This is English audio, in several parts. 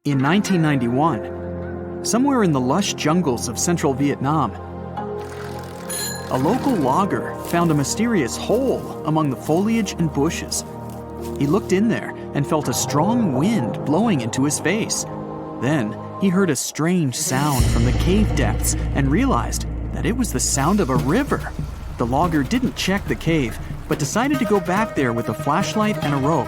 In 1991, somewhere in the lush jungles of central Vietnam, a local logger found a mysterious hole among the foliage and bushes. He looked in there and felt a strong wind blowing into his face. Then he heard a strange sound from the cave depths and realized that it was the sound of a river. The logger didn't check the cave, but decided to go back there with a flashlight and a rope.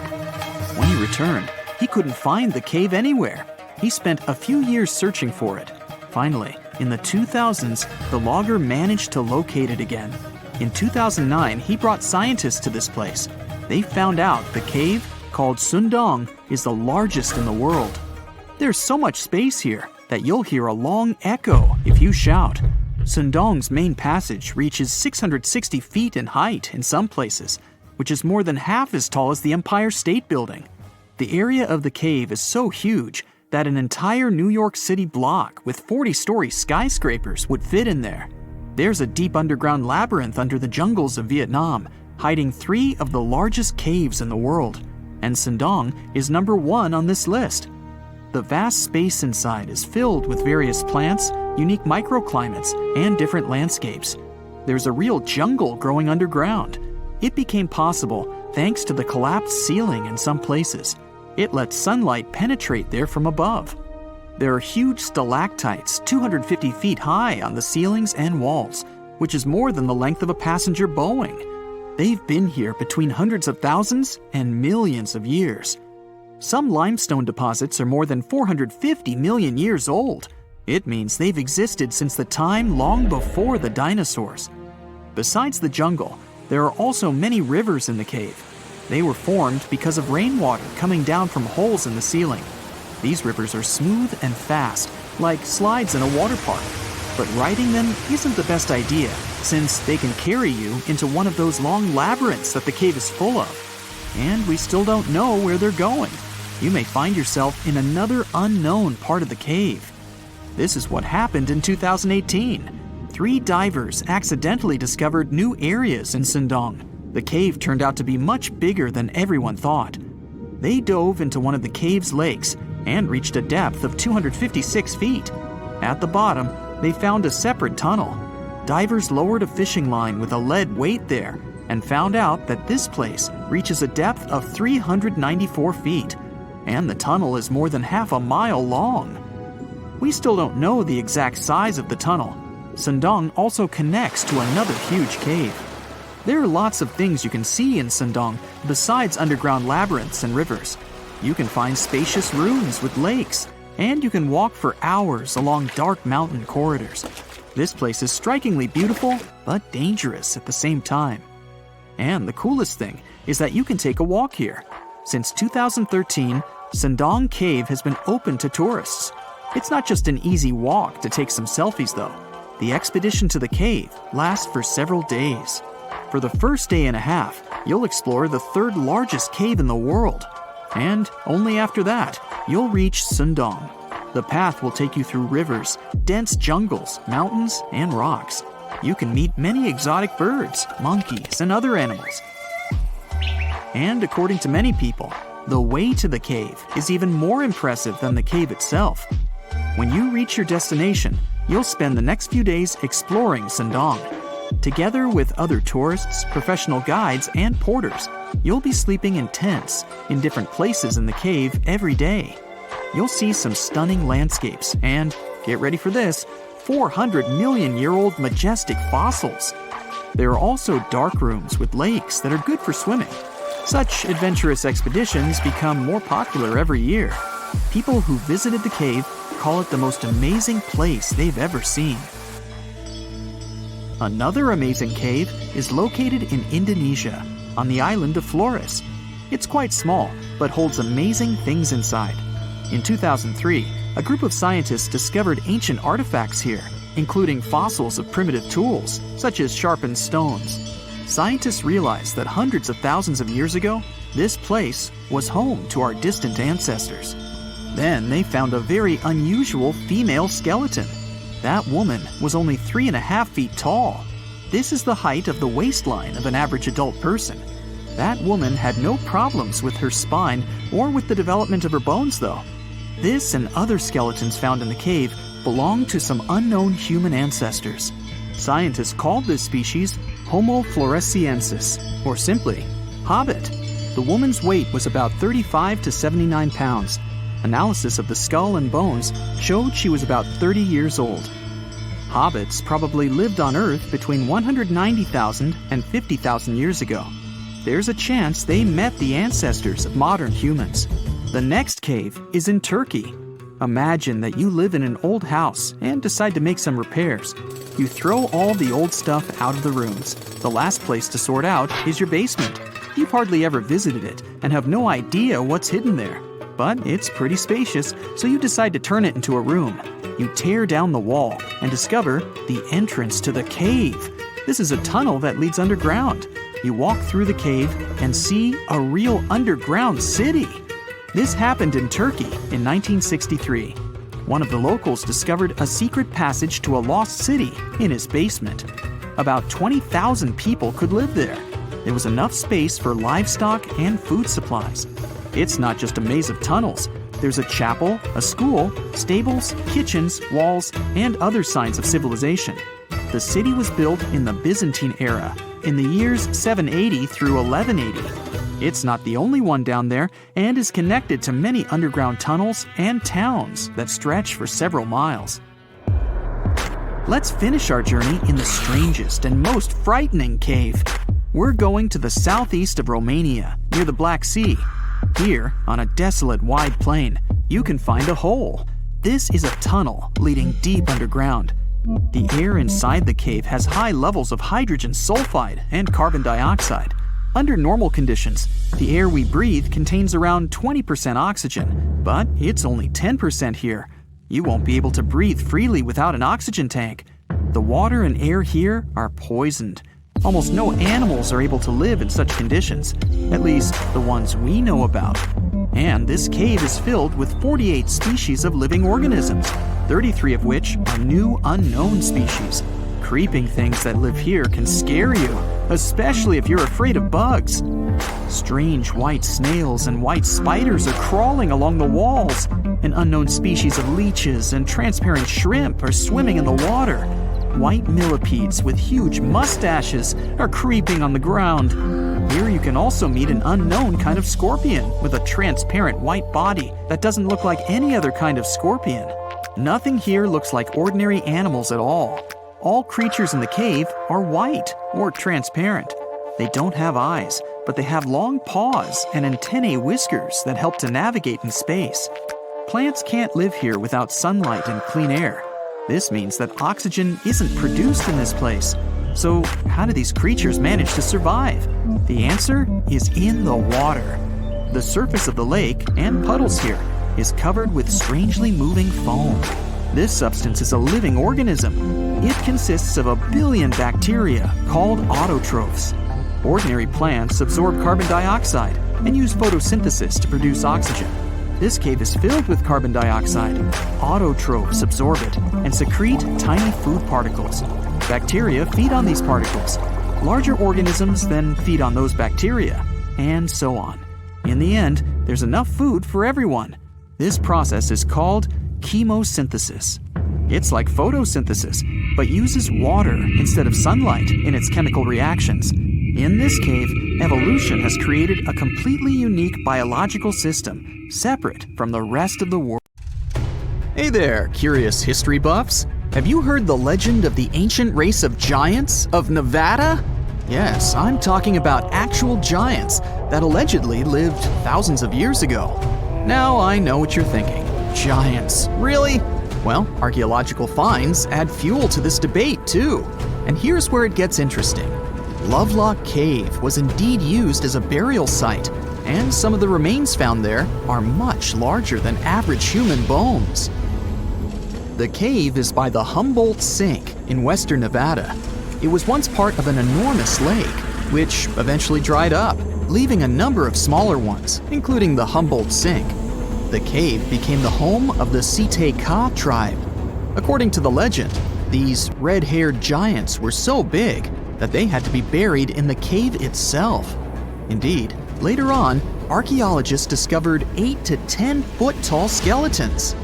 When he returned, he couldn't find the cave anywhere. He spent a few years searching for it. Finally, in the 2000s, the logger managed to locate it again. In 2009, he brought scientists to this place. They found out the cave, called Son Doong, is the largest in the world. There's so much space here that you'll hear a long echo if you shout. Son Doong's main passage reaches 660 feet in height in some places, which is more than half as tall as the Empire State Building. The area of the cave is so huge that an entire New York City block with 40-story skyscrapers would fit in there. There's a deep underground labyrinth under the jungles of Vietnam, hiding 3 of the largest caves in the world, and Son Doong is number 1 on this list. The vast space inside is filled with various plants, unique microclimates, and different landscapes. There's a real jungle growing underground. It became possible thanks to the collapsed ceiling in some places. It lets sunlight penetrate there from above. There are huge stalactites 250 feet high on the ceilings and walls, which is more than the length of a passenger Boeing. They've been here between hundreds of thousands and millions of years. Some limestone deposits are more than 450 million years old. It means they've existed since the time long before the dinosaurs. Besides the jungle, there are also many rivers in the cave. They were formed because of rainwater coming down from holes in the ceiling. These rivers are smooth and fast, like slides in a water park. But riding them isn't the best idea, since they can carry you into one of those long labyrinths that the cave is full of. And we still don't know where they're going. You may find yourself in another unknown part of the cave. This is what happened in 2018. 3 divers accidentally discovered new areas in Son Doong. The cave turned out to be much bigger than everyone thought. They dove into one of the cave's lakes and reached a depth of 256 feet. At the bottom, they found a separate tunnel. Divers lowered a fishing line with a lead weight there and found out that this place reaches a depth of 394 feet, and the tunnel is more than half a mile long. We still don't know the exact size of the tunnel. Son Doong also connects to another huge cave. There are lots of things you can see in Son Doong besides underground labyrinths and rivers. You can find spacious ruins with lakes, and you can walk for hours along dark mountain corridors. This place is strikingly beautiful, but dangerous at the same time. And the coolest thing is that you can take a walk here. Since 2013, Son Doong Cave has been open to tourists. It's not just an easy walk to take some selfies though. The expedition to the cave lasts for several days. For the first day and a half, you'll explore the 3rd largest cave in the world. And only after that, you'll reach Son Doong. The path will take you through rivers, dense jungles, mountains, and rocks. You can meet many exotic birds, monkeys, and other animals. And according to many people, the way to the cave is even more impressive than the cave itself. When you reach your destination, you'll spend the next few days exploring Son Doong. Together with other tourists, professional guides, and porters, you'll be sleeping in tents in different places in the cave every day. You'll see some stunning landscapes and, get ready for this, 400-million-year-old majestic fossils. There are also dark rooms with lakes that are good for swimming. Such adventurous expeditions become more popular every year. People who visited the cave call it the most amazing place they've ever seen. Another amazing cave is located in Indonesia, on the island of Flores. It's quite small, but holds amazing things inside. In 2003, a group of scientists discovered ancient artifacts here, including fossils of primitive tools, such as sharpened stones. Scientists realized that hundreds of thousands of years ago, this place was home to our distant ancestors. Then they found a very unusual female skeleton. That woman was only 3.5 feet tall. This is the height of the waistline of an average adult person. That woman had no problems with her spine or with the development of her bones, though. This and other skeletons found in the cave belong to some unknown human ancestors. Scientists called this species Homo floresiensis, or simply, hobbit. The woman's weight was about 35 to 79 pounds. Analysis of the skull and bones showed she was about 30 years old. Hobbits probably lived on Earth between 190,000 and 50,000 years ago. There's a chance they met the ancestors of modern humans. The next cave is in Turkey. Imagine that you live in an old house and decide to make some repairs. You throw all the old stuff out of the rooms. The last place to sort out is your basement. You've hardly ever visited it and have no idea what's hidden there. But it's pretty spacious, so you decide to turn it into a room. You tear down the wall and discover the entrance to the cave. This is a tunnel that leads underground. You walk through the cave and see a real underground city. This happened in Turkey in 1963. One of the locals discovered a secret passage to a lost city in his basement. About 20,000 people could live there. There was enough space for livestock and food supplies. It's not just a maze of tunnels. There's a chapel, a school, stables, kitchens, walls, and other signs of civilization. The city was built in the Byzantine era, in the years 780 through 1180. It's not the only one down there and is connected to many underground tunnels and towns that stretch for several miles. Let's finish our journey in the strangest and most frightening cave. We're going to the southeast of Romania, near the Black Sea. Here, on a desolate wide plain, you can find a hole. This is a tunnel leading deep underground. The air inside the cave has high levels of hydrogen sulfide and carbon dioxide. Under normal conditions, the air we breathe contains around 20% oxygen, but it's only 10% here. You won't be able to breathe freely without an oxygen tank. The water and air here are poisoned. Almost no animals are able to live in such conditions, at least the ones we know about. And this cave is filled with 48 species of living organisms, 33 of which are new unknown species. Creeping things that live here can scare you, especially if you're afraid of bugs. Strange white snails and white spiders are crawling along the walls. An unknown species of leeches and transparent shrimp are swimming in the water. White millipedes with huge mustaches are creeping on the ground. Here you can also meet an unknown kind of scorpion with a transparent white body that doesn't look like any other kind of scorpion. Nothing here looks like ordinary animals at all. All creatures in the cave are white or transparent. They don't have eyes, but they have long paws and antennae whiskers that help to navigate in space. Plants can't live here without sunlight and clean air. This means that oxygen isn't produced in this place. So how do these creatures manage to survive? The answer is in the water. The surface of the lake and puddles here is covered with strangely moving foam. This substance is a living organism. It consists of 1 billion bacteria called autotrophs. Ordinary plants absorb carbon dioxide and use photosynthesis to produce oxygen. This cave is filled with carbon dioxide. Autotrophs absorb it and secrete tiny food particles. Bacteria feed on these particles. Larger organisms then feed on those bacteria, and so on. In the end, there's enough food for everyone. This process is called chemosynthesis. It's like photosynthesis, but uses water instead of sunlight in its chemical reactions. In this cave, evolution has created a completely unique biological system, separate from the rest of the world. Hey there, curious history buffs. Have you heard the legend of the ancient race of giants of Nevada? Yes, I'm talking about actual giants that allegedly lived thousands of years ago. Now I know what you're thinking. Giants, really? Well, archaeological finds add fuel to this debate too. And here's where it gets interesting. Lovelock Cave was indeed used as a burial site, and some of the remains found there are much larger than average human bones. The cave is by the Humboldt Sink in western Nevada. It was once part of an enormous lake, which eventually dried up, leaving a number of smaller ones, including the Humboldt Sink. The cave became the home of the Site-Ka tribe. According to the legend, these red-haired giants were so big that they had to be buried in the cave itself. Indeed, later on, archaeologists discovered 8 to 10 foot tall skeletons.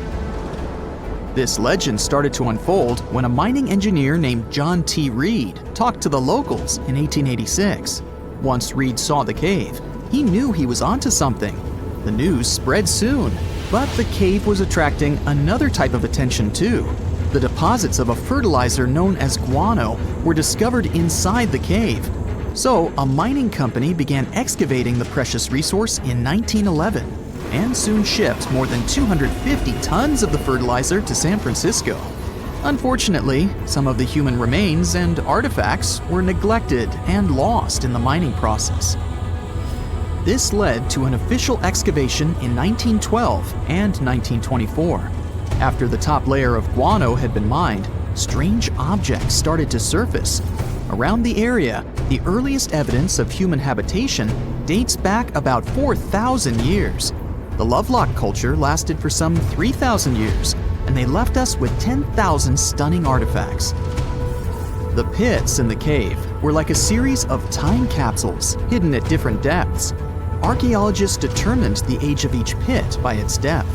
This legend started to unfold when a mining engineer named John T. Reed talked to the locals in 1886. Once Reed saw the cave, he knew he was onto something. The news spread soon, but the cave was attracting another type of attention too. The deposits of a fertilizer known as guano were discovered inside the cave. So a mining company began excavating the precious resource in 1911 and soon shipped more than 250 tons of the fertilizer to San Francisco. Unfortunately, some of the human remains and artifacts were neglected and lost in the mining process. This led to an official excavation in 1912 and 1924. After the top layer of guano had been mined, strange objects started to surface. Around the area, the earliest evidence of human habitation dates back about 4,000 years. The Lovelock culture lasted for some 3,000 years, and they left us with 10,000 stunning artifacts. The pits in the cave were like a series of time capsules hidden at different depths. Archaeologists determined the age of each pit by its depth.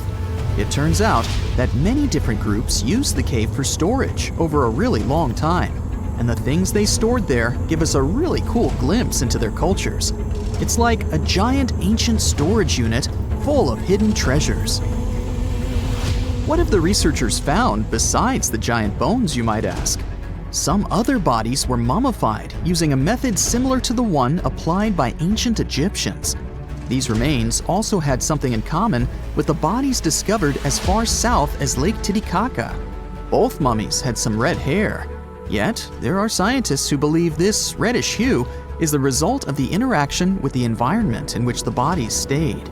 It turns out that many different groups used the cave for storage over a really long time, and the things they stored there give us a really cool glimpse into their cultures. It's like a giant ancient storage unit full of hidden treasures. What have the researchers found besides the giant bones, you might ask? Some other bodies were mummified using a method similar to the one applied by ancient Egyptians. These remains also had something in common with the bodies discovered as far south as Lake Titicaca. Both mummies had some red hair, yet there are scientists who believe this reddish hue is the result of the interaction with the environment in which the bodies stayed.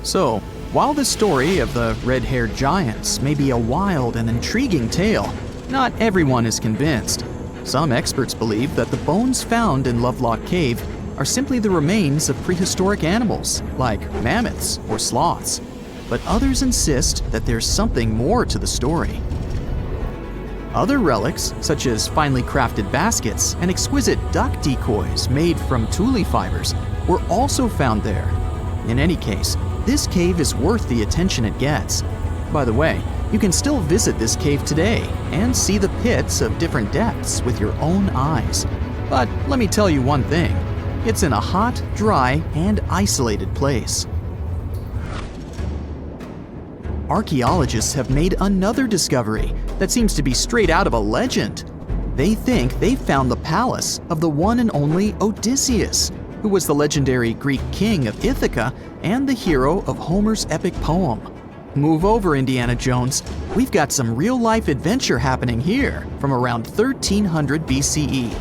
So, while the story of the red-haired giants may be a wild and intriguing tale, not everyone is convinced. Some experts believe that the bones found in Lovelock Cave are simply the remains of prehistoric animals, like mammoths or sloths. But others insist that there's something more to the story. Other relics, such as finely crafted baskets and exquisite duck decoys made from tule fibers, were also found there. In any case, this cave is worth the attention it gets. By the way, you can still visit this cave today and see the pits of different depths with your own eyes. But let me tell you one thing, it's in a hot, dry, and isolated place. Archaeologists have made another discovery that seems to be straight out of a legend. They think they found the palace of the one and only Odysseus, who was the legendary Greek king of Ithaca and the hero of Homer's epic poem. Move over, Indiana Jones. We've got some real-life adventure happening here from around 1300 BCE.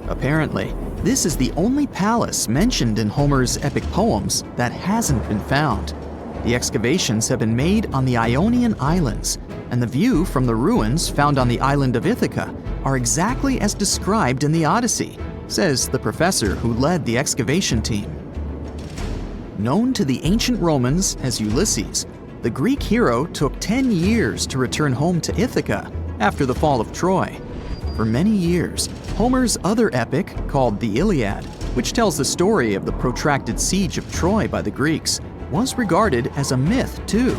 Apparently, this is the only palace mentioned in Homer's epic poems that hasn't been found. The excavations have been made on the Ionian Islands, and the view from the ruins found on the island of Ithaca are exactly as described in the Odyssey, says the professor who led the excavation team. Known to the ancient Romans as Ulysses, the Greek hero took 10 years to return home to Ithaca after the fall of Troy. For many years, Homer's other epic, called the Iliad, which tells the story of the protracted siege of Troy by the Greeks, was regarded as a myth too.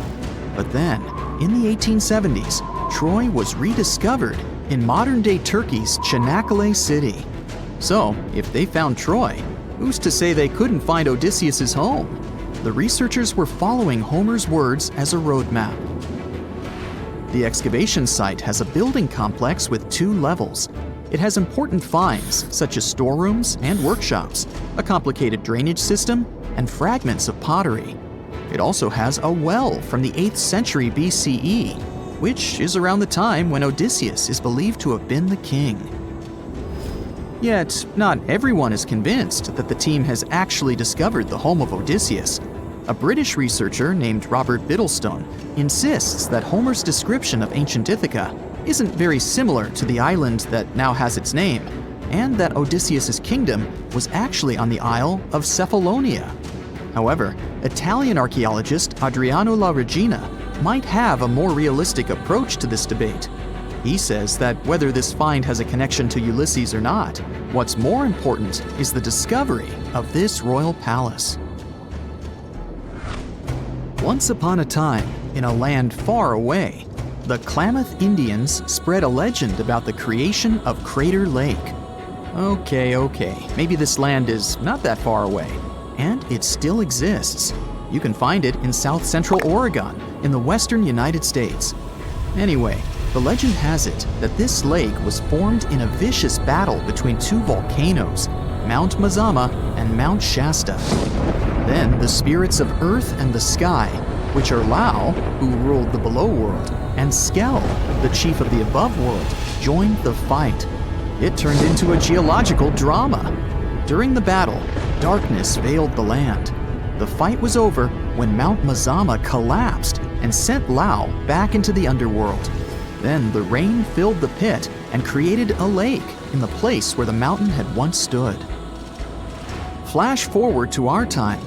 But then, in the 1870s, Troy was rediscovered in modern-day Turkey's Çanakkale city. So, if they found Troy, who's to say they couldn't find Odysseus' home? The researchers were following Homer's words as a roadmap. The excavation site has a building complex with 2 levels. It has important finds, such as storerooms and workshops, a complicated drainage system, and fragments of pottery. It also has a well from the 8th century BCE, which is around the time when Odysseus is believed to have been the king. Yet, not everyone is convinced that the team has actually discovered the home of Odysseus. A British researcher named Robert Biddlestone insists that Homer's description of ancient Ithaca isn't very similar to the island that now has its name, and that Odysseus' kingdom was actually on the Isle of Cephalonia. However, Italian archaeologist Adriano La Regina might have a more realistic approach to this debate. He says that whether this find has a connection to Ulysses or not, what's more important is the discovery of this royal palace. Once upon a time, in a land far away, the Klamath Indians spread a legend about the creation of Crater Lake. Okay, maybe this land is not that far away, and it still exists. You can find it in south central Oregon, in the western United States. Anyway, the legend has it that this lake was formed in a vicious battle between two volcanoes, Mount Mazama and Mount Shasta. Then the spirits of Earth and the sky, which are Lao, who ruled the below world, and Skel, the chief of the above world, joined the fight. It turned into a geological drama. During the battle, darkness veiled the land. The fight was over when Mount Mazama collapsed and sent Lao back into the underworld. Then the rain filled the pit and created a lake in the place where the mountain had once stood. Flash forward to our time.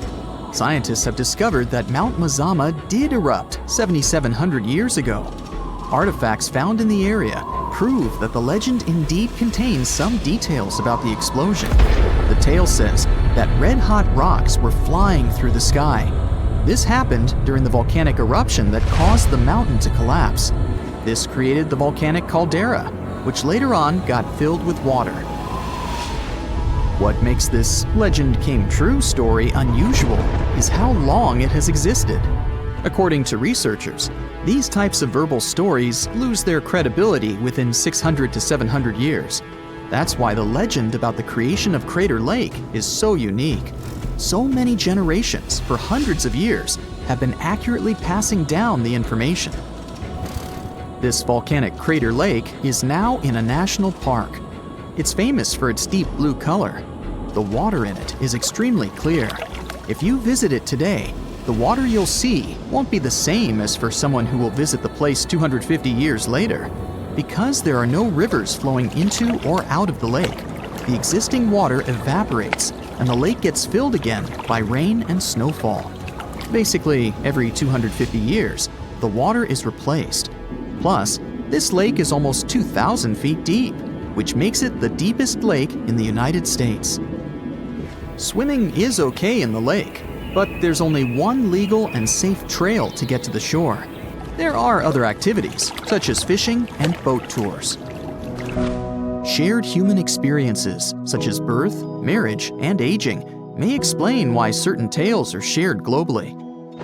Scientists have discovered that Mount Mazama did erupt 7,700 years ago. Artifacts found in the area prove that the legend indeed contains some details about the explosion. The tale says that red-hot rocks were flying through the sky. This happened during the volcanic eruption that caused the mountain to collapse. This created the volcanic caldera, which later on got filled with water. What makes this legend came true story unusual is how long it has existed. According to researchers, these types of verbal stories lose their credibility within 600 to 700 years. That's why the legend about the creation of Crater Lake is so unique. So many generations, for hundreds of years, have been accurately passing down the information. This volcanic crater lake is now in a national park. It's famous for its deep blue color. The water in it is extremely clear. If you visit it today, the water you'll see won't be the same as for someone who will visit the place 250 years later. Because there are no rivers flowing into or out of the lake, the existing water evaporates and the lake gets filled again by rain and snowfall. Basically, every 250 years, the water is replaced. Plus, this lake is almost 2,000 feet deep, which makes it the deepest lake in the United States. Swimming is okay in the lake, but there's only one legal and safe trail to get to the shore. There are other activities, such as fishing and boat tours. Shared human experiences, such as birth, marriage, and aging, may explain why certain tales are shared globally.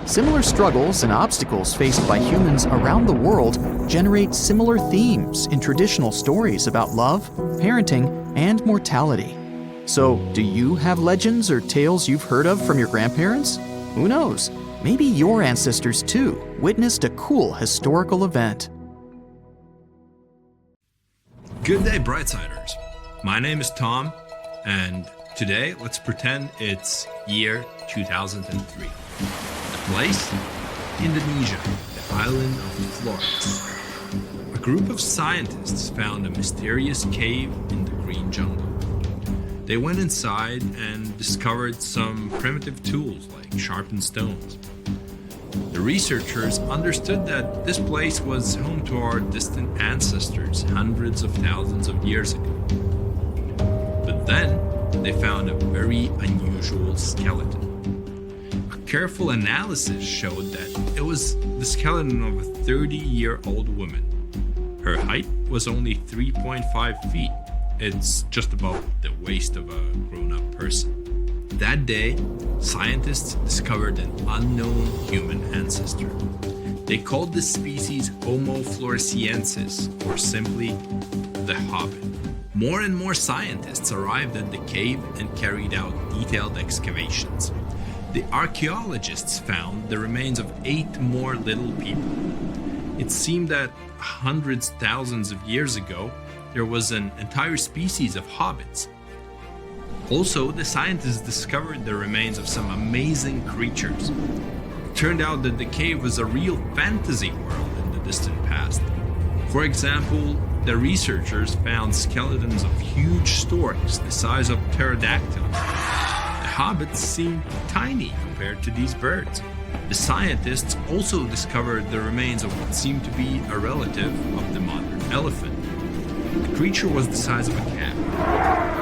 Similar struggles and obstacles faced by humans around the world generate similar themes in traditional stories about love, parenting, and mortality. So, do you have legends or tales you've heard of from your grandparents? Who knows? Maybe your ancestors too witnessed a cool historical event. Good day, BrightSiders. My name is Tom, and today let's pretend it's year 2003. The place? Indonesia, the island of Flores. A group of scientists found a mysterious cave in the green jungle. They went inside and discovered some primitive tools like sharpened stones. The researchers understood that this place was home to our distant ancestors hundreds of thousands of years ago. But then they found a very unusual skeleton. A careful analysis showed that it was the skeleton of a 30-year-old woman. Her height was only 3.5 feet. It's just above the waist of a grown-up person. That day, scientists discovered an unknown human ancestor. They called this species Homo floresiensis, or simply the hobbit. More and more scientists arrived at the cave and carried out detailed excavations. The archaeologists found the remains of 8 more little people. It seemed that hundreds, thousands of years ago, there was an entire species of hobbits. Also, the scientists discovered the remains of some amazing creatures. It turned out that the cave was a real fantasy world in the distant past. For example, the researchers found skeletons of huge storks the size of pterodactyls. The hobbits seemed tiny compared to these birds. The scientists also discovered the remains of what seemed to be a relative of the modern elephant. The creature was the size of a cat.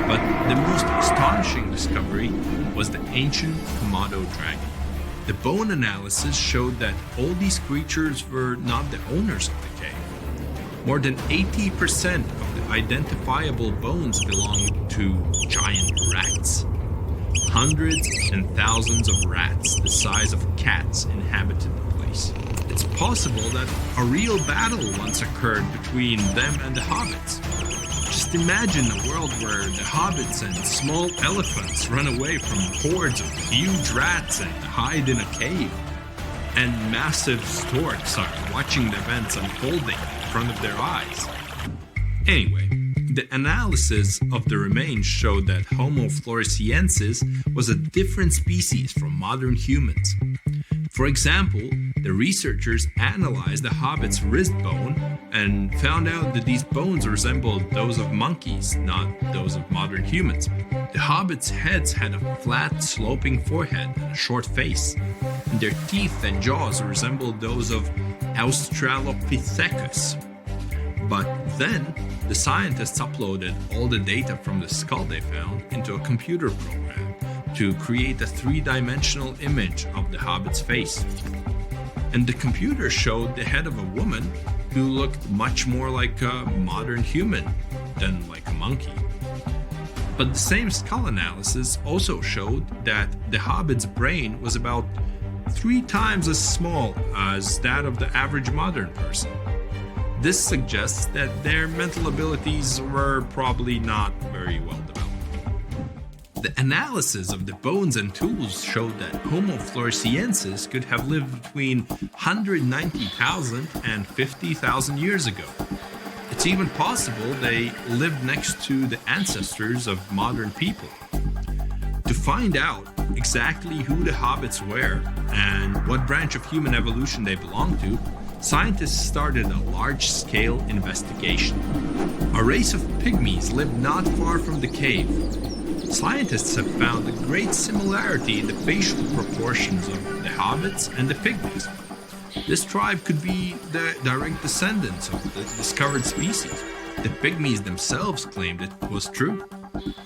But the most astonishing discovery was the ancient Komodo dragon. The bone analysis showed that all these creatures were not the owners of the cave. More than 80% of the identifiable bones belonged to giant rats. Hundreds and thousands of rats the size of cats inhabited the place. It's possible that a real battle once occurred between them and the hobbits. Just imagine a world where the hobbits and small elephants run away from hordes of huge rats and hide in a cave. And massive storks are watching the events unfolding in front of their eyes. Anyway, the analysis of the remains showed that Homo floresiensis was a different species from modern humans. For example, the researchers analyzed the hobbit's wrist bone and found out that these bones resembled those of monkeys, not those of modern humans. The hobbits' heads had a flat, sloping forehead and a short face, and their teeth and jaws resembled those of Australopithecus. But then, the scientists uploaded all the data from the skull they found into a computer program to create a three-dimensional image of the hobbit's face. And the computer showed the head of a woman who looked much more like a modern human than like a monkey. But the same skull analysis also showed that the hobbit's brain was about 3 times as small as that of the average modern person. This suggests that their mental abilities were probably not very well developed. The analysis of the bones and tools showed that Homo floresiensis could have lived between 190,000 and 50,000 years ago. It's even possible they lived next to the ancestors of modern people. To find out exactly who the hobbits were and what branch of human evolution they belonged to, scientists started a large-scale investigation. A race of pygmies lived not far from the cave. Scientists have found a great similarity in the facial proportions of the hobbits and the pygmies. This tribe could be the direct descendants of the discovered species. The pygmies themselves claimed it was true.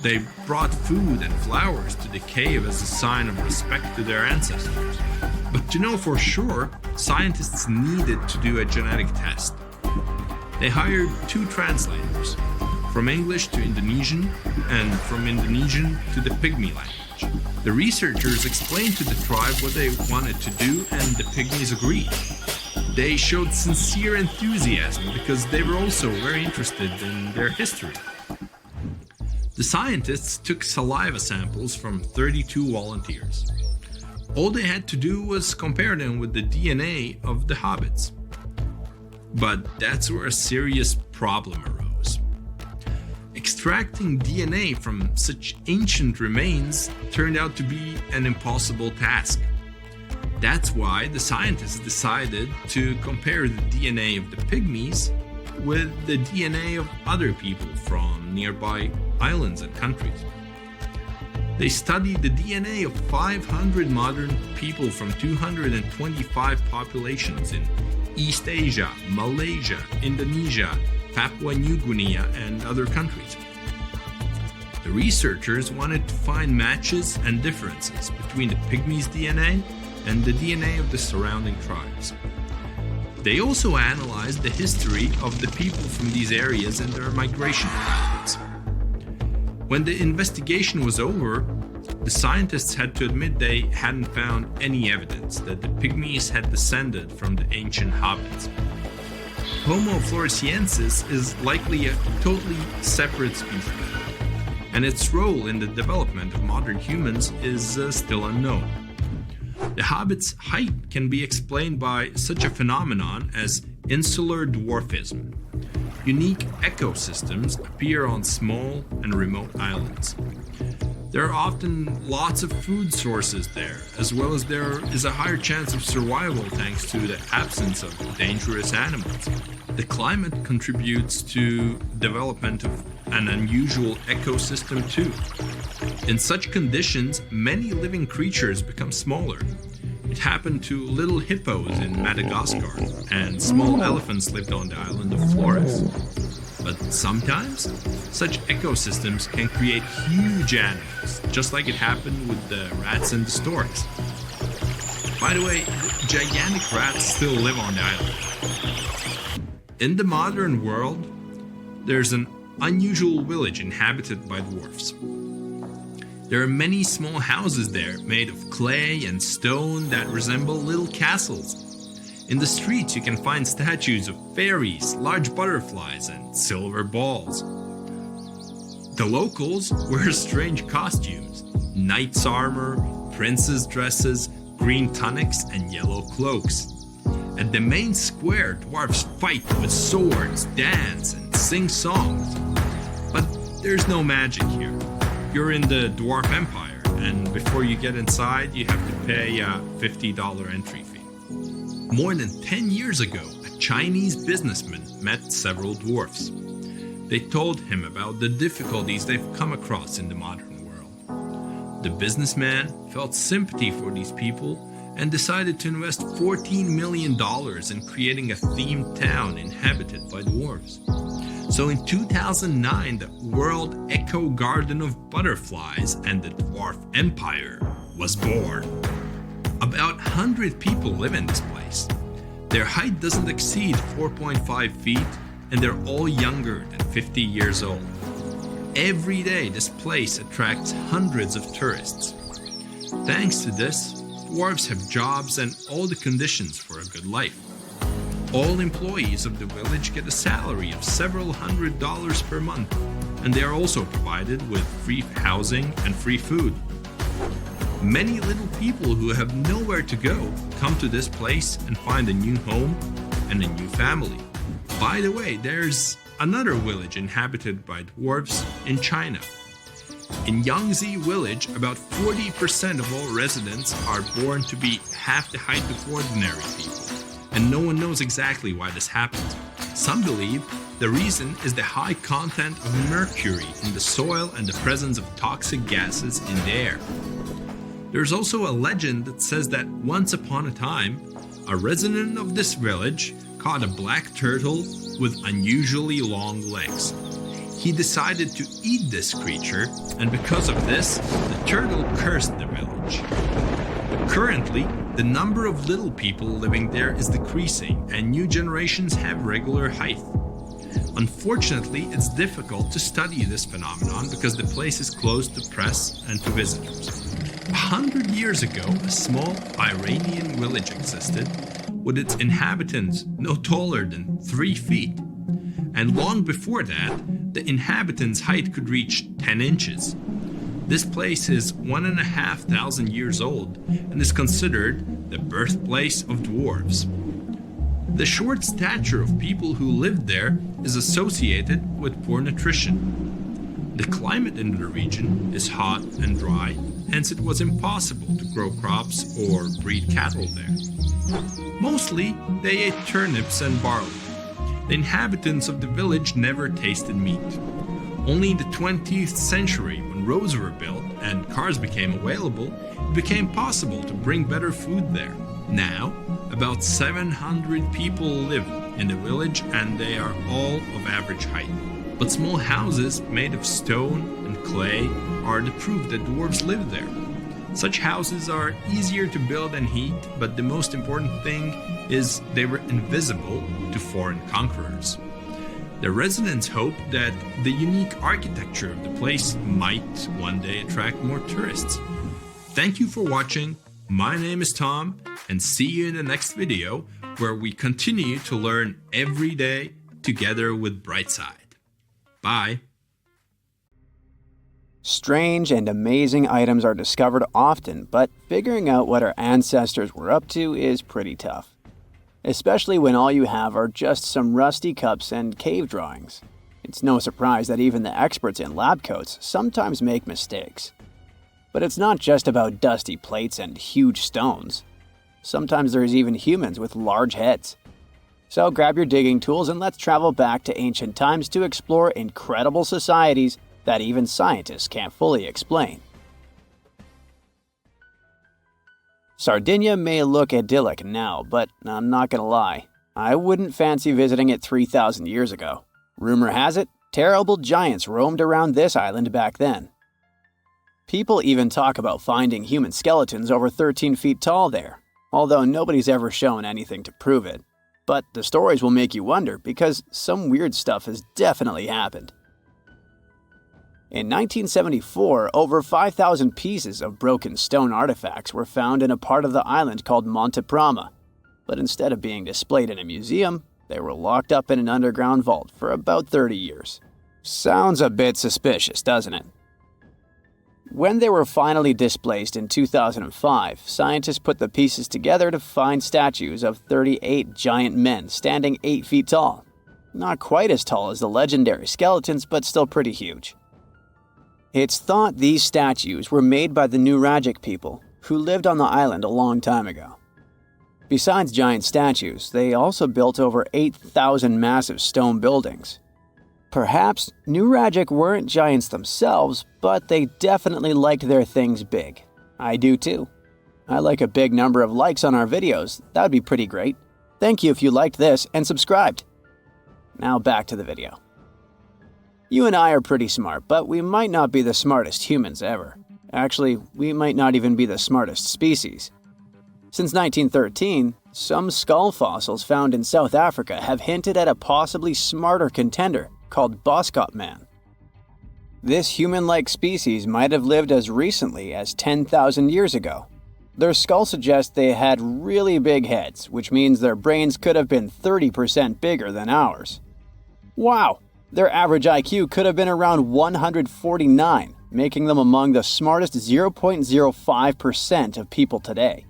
They brought food and flowers to the cave as a sign of respect to their ancestors. But to know for sure, scientists needed to do a genetic test. They hired 2 translators, from English to Indonesian and from Indonesian to the Pygmy language. The researchers explained to the tribe what they wanted to do, and the Pygmies agreed. They showed sincere enthusiasm because they were also very interested in their history. The scientists took saliva samples from 32 volunteers. All they had to do was compare them with the DNA of the hobbits. But that's where a serious problem arose. Extracting DNA from such ancient remains turned out to be an impossible task. That's why the scientists decided to compare the DNA of the pygmies with the DNA of other people from nearby islands and countries. They studied the DNA of 500 modern people from 225 populations in East Asia, Malaysia, Indonesia, Papua New Guinea, and other countries. The researchers wanted to find matches and differences between the pygmies' DNA and the DNA of the surrounding tribes. They also analyzed the history of the people from these areas and their migration patterns. When the investigation was over, the scientists had to admit they hadn't found any evidence that the pygmies had descended from the ancient hobbits. Homo floresiensis is likely a totally separate species, and its role in the development of modern humans is still unknown. The hobbits' height can be explained by such a phenomenon as insular dwarfism. Unique ecosystems appear on small and remote islands. There are often lots of food sources there, as well as there is a higher chance of survival thanks to the absence of dangerous animals. The climate contributes to development of an unusual ecosystem too. In such conditions, many living creatures become smaller. It happened to little hippos in Madagascar, and small elephants lived on the island of Flores. But sometimes, such ecosystems can create huge animals, just like it happened with the rats and the storks. By the way, gigantic rats still live on the island. In the modern world, there's an unusual village inhabited by dwarfs. There are many small houses there made of clay and stone that resemble little castles. In the streets, you can find statues of fairies, large butterflies, and silver balls. The locals wear strange costumes: knight's armor, princess dresses, green tunics, and yellow cloaks. At the main square, dwarfs fight with swords, dance, and sing songs. But there's no magic here. You're in the Dwarf Empire, and before you get inside, you have to pay a $50 entry fee. More than 10 years ago, a Chinese businessman met several dwarfs. They told him about the difficulties they've come across in the modern world. The businessman felt sympathy for these people and decided to invest $14 million in creating a themed town inhabited by dwarves. So in 2009, the World Eco Garden of Butterflies and the Dwarf Empire was born. About 100 people live in this place. Their height doesn't exceed 4.5 feet, and they're all younger than 50 years old. Every day, this place attracts hundreds of tourists. Thanks to this, dwarves have jobs and all the conditions for a good life. All employees of the village get a salary of several $100s per month, and they are also provided with free housing and free food. Many little people who have nowhere to go come to this place and find a new home and a new family. By the way, there's another village inhabited by dwarves in China. In Yangtze village, about 40% of all residents are born to be half the height of ordinary people, and no one knows exactly why this happens. Some believe the reason is the high content of mercury in the soil and the presence of toxic gases in the air. There's also a legend that says that once upon a time, a resident of this village caught a black turtle with unusually long legs. He decided to eat this creature, and because of this, the turtle cursed the village. Currently, the number of little people living there is decreasing, and new generations have regular height. Unfortunately, it's difficult to study this phenomenon because the place is closed to press and to visitors. 100 years ago, a small Iranian village existed, with its inhabitants no taller than 3 feet. And long before that, the inhabitants' height could reach 10 inches. This place is 1,500 years old and is considered the birthplace of dwarves. The short stature of people who lived there is associated with poor nutrition. The climate in the region is hot and dry, hence it was impossible to grow crops or breed cattle there. Mostly, they ate turnips and barley. The inhabitants of the village never tasted meat. Only in the 20th century, when roads were built and cars became available, it became possible to bring better food there. Now, about 700 people live in the village and they are all of average height. But small houses made of stone and clay are the proof that dwarves lived there. Such houses are easier to build and heat, but the most important thing is they were invisible to foreign conquerors. The residents hoped that the unique architecture of the place might one day attract more tourists. Thank you for watching. My name is Tom, and see you in the next video where we continue to learn every day together with BrightSide. Bye. Strange and amazing items are discovered often, but figuring out what our ancestors were up to is pretty tough. Especially when all you have are just some rusty cups and cave drawings. It's no surprise that even the experts in lab coats sometimes make mistakes. But it's not just about dusty plates and huge stones. Sometimes there's even humans with large heads. So grab your digging tools and let's travel back to ancient times to explore incredible societies that even scientists can't fully explain. Sardinia may look idyllic now, but I'm not gonna lie, I wouldn't fancy visiting it 3,000 years ago. Rumor has it, terrible giants roamed around this island back then. People even talk about finding human skeletons over 13 feet tall there, although nobody's ever shown anything to prove it. But the stories will make you wonder because some weird stuff has definitely happened. In 1974, over 5,000 pieces of broken stone artifacts were found in a part of the island called Monte Prama, but instead of being displayed in a museum, they were locked up in an underground vault for about 30 years. Sounds a bit suspicious, doesn't it? When they were finally displaced in 2005, scientists put the pieces together to find statues of 38 giant men standing 8 feet tall. Not quite as tall as the legendary skeletons, but still pretty huge. It's thought these statues were made by the Nuragic people, who lived on the island a long time ago. Besides giant statues, they also built over 8,000 massive stone buildings. Perhaps Nuragic weren't giants themselves, but they definitely liked their things big. I do too. I like a big number of likes on our videos. That would be pretty great. Thank you if you liked this and subscribed. Now back to the video. You and I are pretty smart, but we might not be the smartest humans ever. Actually, we might not even be the smartest species. Since 1913, some skull fossils found in South Africa have hinted at a possibly smarter contender called Boscop Man. This human-like species might have lived as recently as 10,000 years ago. Their skull suggests they had really big heads, which means their brains could have been 30% bigger than ours. Wow! Their average IQ could have been around 149, making them among the smartest 0.05% of people today.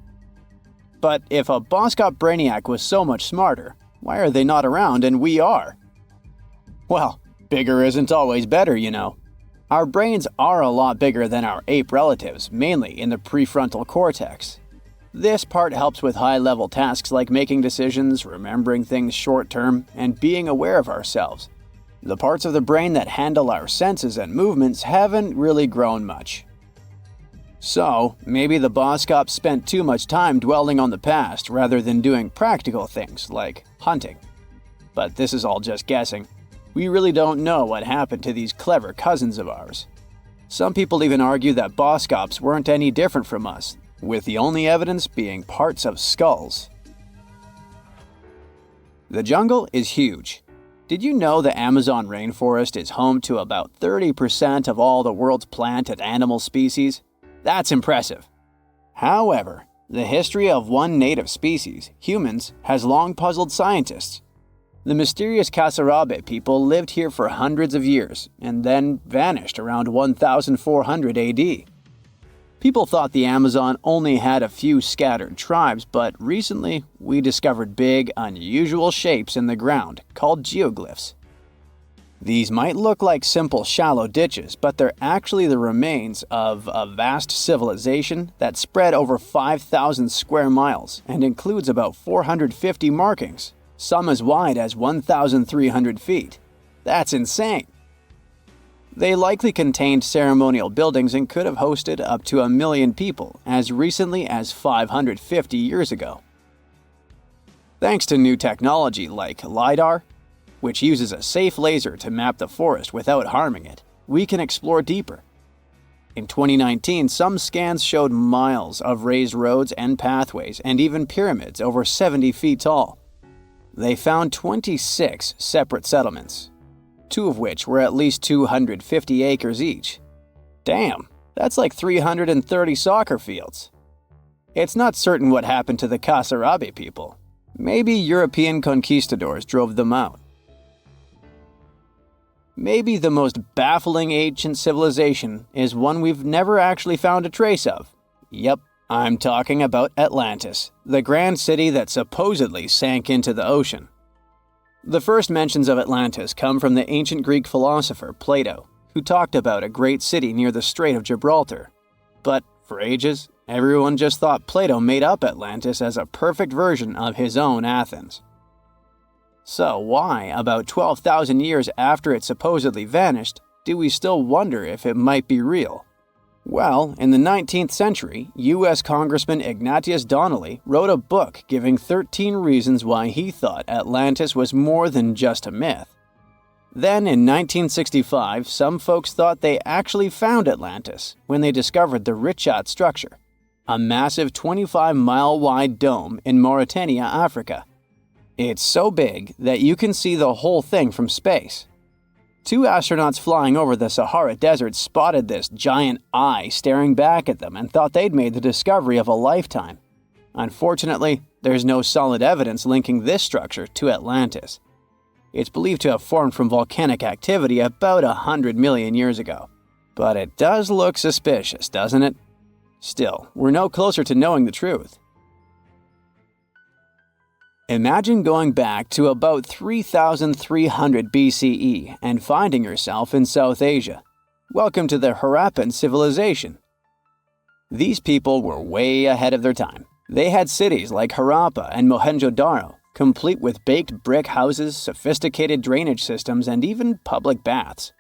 But if a Boscop brainiac was so much smarter, why are they not around and we are? Well, bigger isn't always better, you know. Our brains are a lot bigger than our ape relatives, mainly in the prefrontal cortex. This part helps with high-level tasks like making decisions, remembering things short-term, and being aware of ourselves. The parts of the brain that handle our senses and movements haven't really grown much. So, maybe the Boscop spent too much time dwelling on the past rather than doing practical things like hunting. But this is all just guessing. We really don't know what happened to these clever cousins of ours. Some people even argue that Boscops weren't any different from us, with the only evidence being parts of skulls. The jungle is huge. Did you know the Amazon rainforest is home to about 30% of all the world's plant and animal species? That's impressive. However, the history of one native species, humans, has long puzzled scientists. The mysterious Kasarabe people lived here for hundreds of years and then vanished around 1400 AD. People thought the Amazon only had a few scattered tribes, but recently we discovered big, unusual shapes in the ground called geoglyphs. These might look like simple shallow ditches, but they're actually the remains of a vast civilization that spread over 5,000 square miles and includes about 450 markings, some as wide as 1,300 feet. That's insane! They likely contained ceremonial buildings and could have hosted up to 1 million people as recently as 550 years ago. Thanks to new technology like LiDAR, which uses a safe laser to map the forest without harming it, we can explore deeper. In 2019, some scans showed miles of raised roads and pathways and even pyramids over 70 feet tall. They found 26 separate settlements, 2 of which were at least 250 acres each. Damn, that's like 330 soccer fields. It's not certain what happened to the Kasarabe people. Maybe European conquistadors drove them out. Maybe the most baffling ancient civilization is one we've never actually found a trace of. Yep, I'm talking about Atlantis, the grand city that supposedly sank into the ocean. The first mentions of Atlantis come from the ancient Greek philosopher Plato, who talked about a great city near the Strait of Gibraltar. But for ages, everyone just thought Plato made up Atlantis as a perfect version of his own Athens. So why, about 12,000 years after it supposedly vanished, do we still wonder if it might be real? Well, in the 19th century, U.S. Congressman Ignatius Donnelly wrote a book giving 13 reasons why he thought Atlantis was more than just a myth. Then, in 1965, some folks thought they actually found Atlantis when they discovered the Richat structure, a massive 25-mile-wide dome in Mauritania, Africa. It's so big that you can see the whole thing from space. 2 astronauts flying over the Sahara Desert spotted this giant eye staring back at them and thought they'd made the discovery of a lifetime. Unfortunately, there's no solid evidence linking this structure to Atlantis. It's believed to have formed from volcanic activity about 100 million years ago. But it does look suspicious, doesn't it? Still, we're no closer to knowing the truth. Imagine going back to about 3,300 BCE and finding yourself in South Asia. Welcome to the Harappan civilization. These people were way ahead of their time. They had cities like Harappa and Mohenjo-Daro, complete with baked brick houses, sophisticated drainage systems, and even public baths.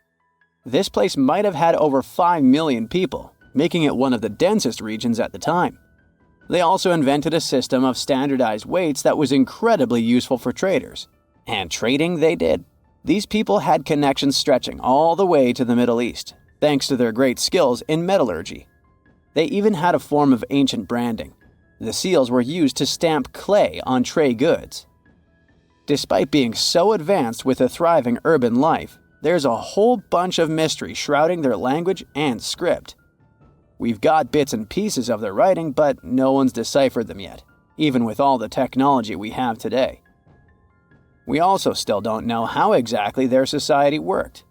This place might have had over 5 million people, making it one of the densest regions at the time. They also invented a system of standardized weights that was incredibly useful for traders. And trading they did. These people had connections stretching all the way to the Middle East, thanks to their great skills in metallurgy. They even had a form of ancient branding. The seals were used to stamp clay on trade goods. Despite being so advanced with a thriving urban life, there's a whole bunch of mystery shrouding their language and script. We've got bits and pieces of their writing, but no one's deciphered them yet, even with all the technology we have today. We also still don't know how exactly their society worked.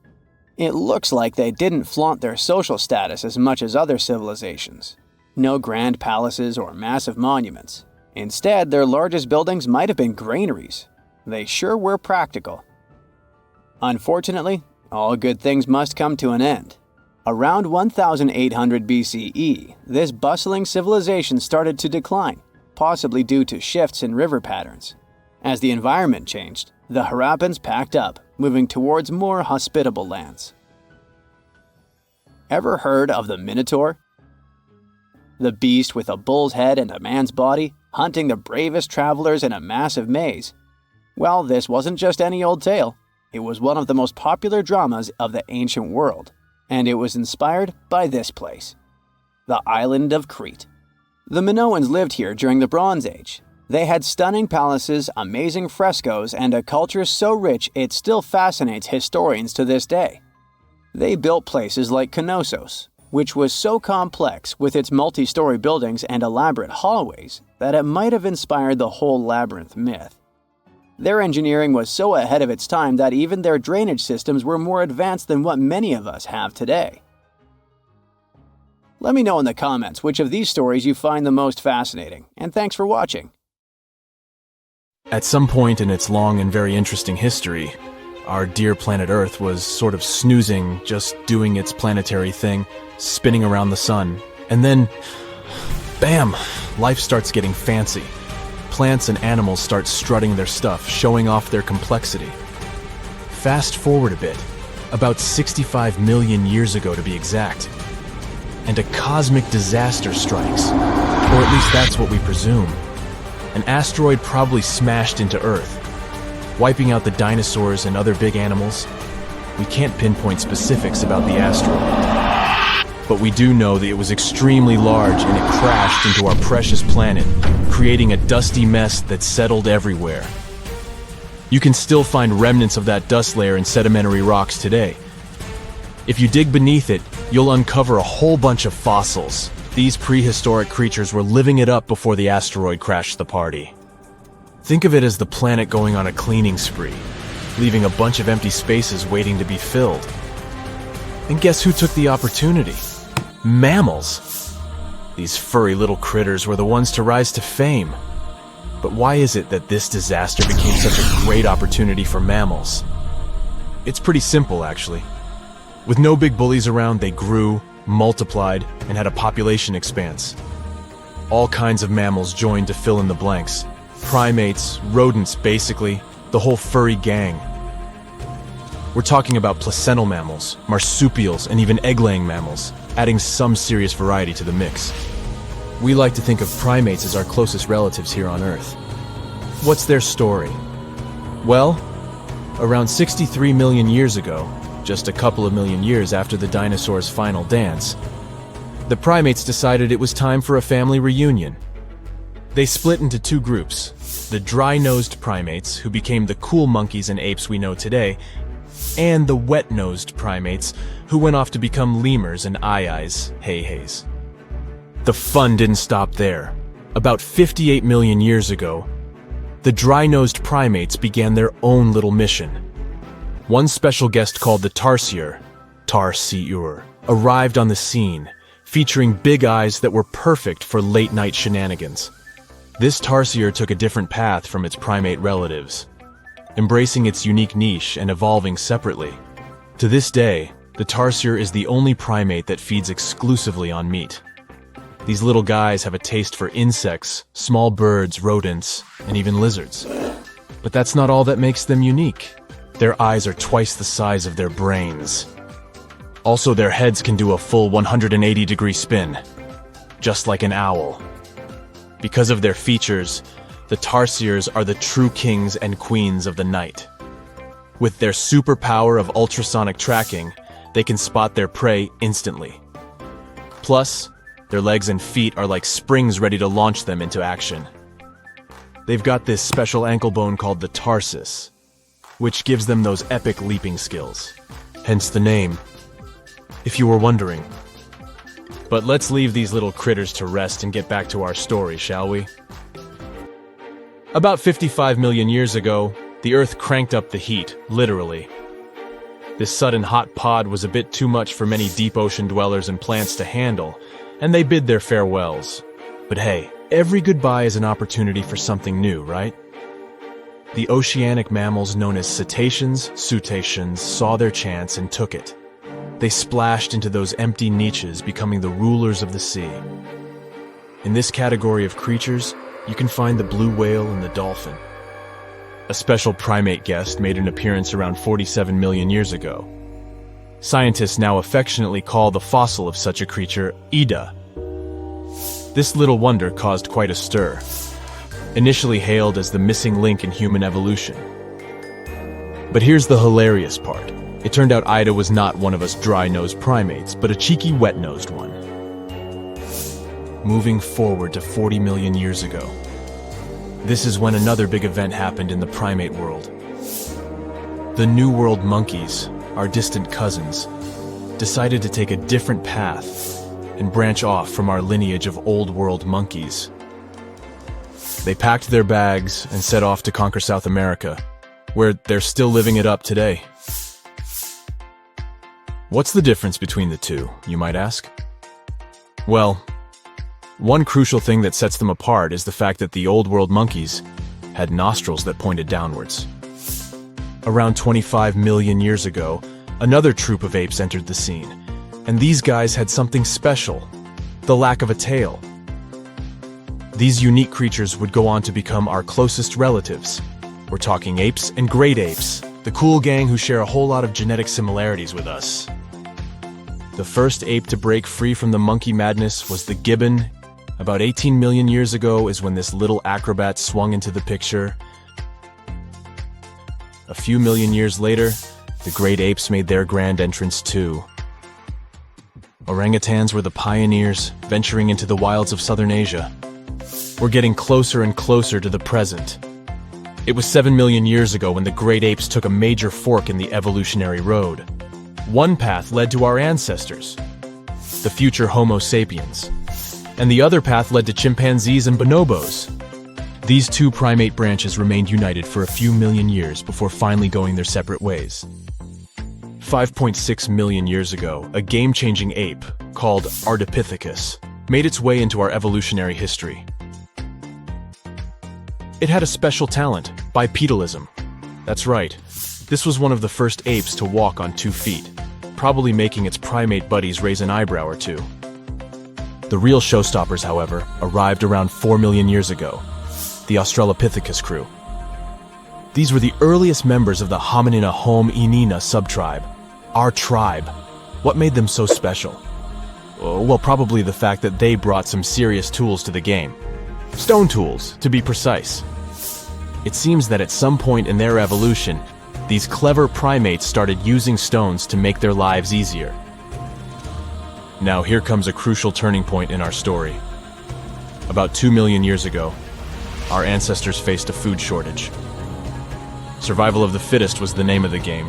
It looks like they didn't flaunt their social status as much as other civilizations. No grand palaces or massive monuments. Instead, their largest buildings might have been granaries. They sure were practical. Unfortunately, all good things must come to an end. Around 1800 BCE, this bustling civilization started to decline, possibly due to shifts in river patterns. As the environment changed, the Harappans packed up, moving towards more hospitable lands. Ever heard of the Minotaur? The beast with a bull's head and a man's body, hunting the bravest travelers in a massive maze. Well, this wasn't just any old tale. It was one of the most popular dramas of the ancient world. And it was inspired by this place, the island of Crete. The Minoans lived here during the Bronze Age. They had stunning palaces, amazing frescoes, and a culture so rich it still fascinates historians to this day. They built places like Knossos, which was so complex with its multi-story buildings and elaborate hallways that it might have inspired the whole labyrinth myth. Their engineering was so ahead of its time that even their drainage systems were more advanced than what many of us have today. Let me know in the comments which of these stories you find the most fascinating, and thanks for watching. At some point in its long and very interesting history, our dear planet Earth was sort of snoozing, just doing its planetary thing, spinning around the sun. And then, bam, life starts getting fancy. Plants and animals start strutting their stuff, showing off their complexity. Fast forward a bit, about 65 million years ago to be exact, and a cosmic disaster strikes, or at least that's what we presume. An asteroid probably smashed into Earth, wiping out the dinosaurs and other big animals. We can't pinpoint specifics about the asteroid, but we do know that it was extremely large and it crashed into our precious planet, creating a dusty mess that settled everywhere. You can still find remnants of that dust layer in sedimentary rocks today. If you dig beneath it, you'll uncover a whole bunch of fossils. These prehistoric creatures were living it up before the asteroid crashed the party. Think of it as the planet going on a cleaning spree, leaving a bunch of empty spaces waiting to be filled. And guess who took the opportunity? Mammals! These furry little critters were the ones to rise to fame. But why is it that this disaster became such a great opportunity for mammals? It's pretty simple, actually. With no big bullies around, they grew, multiplied, and had a population expanse. All kinds of mammals joined to fill in the blanks. Primates, rodents, basically, the whole furry gang. We're talking about placental mammals, marsupials, and even egg-laying mammals, adding some serious variety to the mix. We like to think of primates as our closest relatives here on Earth. What's their story? Well, Around 63 million years ago, just a couple of million years after the dinosaurs' final dance, the primates decided it was time for a family reunion. They split into two groups, the dry-nosed primates, who became the cool monkeys and apes we know today, and the wet-nosed primates, who went off to become lemurs and aye-ayes, hey-hays. The fun didn't stop there. About 58 million years ago, the dry-nosed primates began their own little mission. One special guest called the tarsier, arrived on the scene, featuring big eyes that were perfect for late-night shenanigans. This tarsier took a different path from its primate relatives, embracing its unique niche and evolving separately. To this day, the tarsier is the only primate that feeds exclusively on meat. These little guys have a taste for insects, small birds, rodents, and even lizards. But that's not all that makes them unique. Their eyes are twice the size of their brains. Also, their heads can do a full 180-degree spin, just like an owl. Because of their features, the tarsiers are the true kings and queens of the night. With their superpower of ultrasonic tracking, they can spot their prey instantly. Plus, their legs and feet are like springs ready to launch them into action. They've got this special ankle bone called the tarsus, which gives them those epic leaping skills. Hence the name, if you were wondering. But let's leave these little critters to rest and get back to our story, shall we? About 55 million years ago, the Earth cranked up the heat, literally. This sudden hot pod was a bit too much for many deep ocean dwellers and plants to handle, and they bid their farewells. But hey, every goodbye is an opportunity for something new, right? The oceanic mammals known as cetaceans, saw their chance and took it. They splashed into those empty niches, becoming the rulers of the sea. In this category of creatures, you can find the blue whale and the dolphin. A special primate guest made an appearance around 47 million years ago. Scientists now affectionately call the fossil of such a creature Ida. This little wonder caused quite a stir, initially hailed as the missing link in human evolution. But here's the hilarious part. It turned out Ida was not one of us dry-nosed primates, but a cheeky wet-nosed one. Moving forward to 40 million years ago. This is when another big event happened in the primate world. The New World monkeys, our distant cousins, decided to take a different path and branch off from our lineage of Old World monkeys. They packed their bags and set off to conquer South America, where they're still living it up today. What's the difference between the two, you might ask? Well, one crucial thing that sets them apart is the fact that the Old World monkeys had nostrils that pointed downwards. Around 25 million years ago, another troop of apes entered the scene, and these guys had something special, the lack of a tail. These unique creatures would go on to become our closest relatives. We're talking apes and great apes, the cool gang who share a whole lot of genetic similarities with us. The first ape to break free from the monkey madness was the gibbon. About 18 million years ago is when this little acrobat swung into the picture. A few million years later, the great apes made their grand entrance too. Orangutans were the pioneers, venturing into the wilds of southern Asia. We're getting closer and closer to the present. It was 7 million years ago when the great apes took a major fork in the evolutionary road. One path led to our ancestors, the future Homo sapiens, and the other path led to chimpanzees and bonobos. These two primate branches remained united for a few million years before finally going their separate ways. 5.6 million years ago, a game-changing ape called Ardipithecus made its way into our evolutionary history. It had a special talent, bipedalism. That's right, this was one of the first apes to walk on 2 feet, probably making its primate buddies raise an eyebrow or two. The real showstoppers, however, arrived around 4 million years ago, the Australopithecus crew. These were the earliest members of the Hominina hominina subtribe, our tribe. What made them so special? Well, probably the fact that they brought some serious tools to the game. Stone tools, to be precise. It seems that at some point in their evolution, these clever primates started using stones to make their lives easier. Now here comes a crucial turning point in our story. About 2 million years ago, our ancestors faced a food shortage. Survival of the fittest was the name of the game,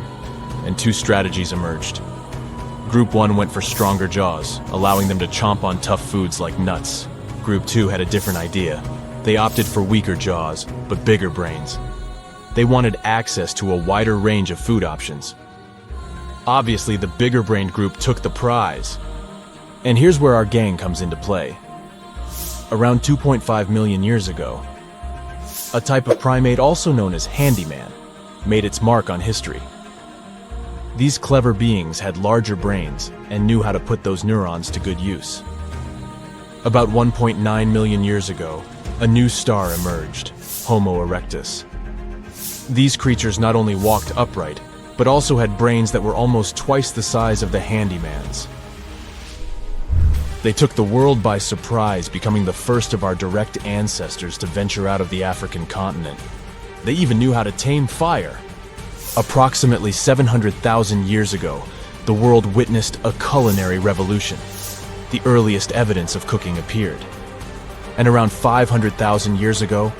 and two strategies emerged. Group 1 went for stronger jaws, allowing them to chomp on tough foods like nuts. Group 2 had a different idea. They opted for weaker jaws, but bigger brains. They wanted access to a wider range of food options. Obviously, the bigger-brained group took the prize. And here's where our gang comes into play. Around 2.5 million years ago, a type of primate also known as handyman made its mark on history. These clever beings had larger brains and knew how to put those neurons to good use. About 1.9 million years ago, a new star emerged, Homo erectus. These creatures not only walked upright, but also had brains that were almost twice the size of the handyman's. They took the world by surprise, becoming the first of our direct ancestors to venture out of the African continent. They even knew how to tame fire. Approximately 700,000 years ago, the world witnessed a culinary revolution. The earliest evidence of cooking appeared. And around 500,000 years ago,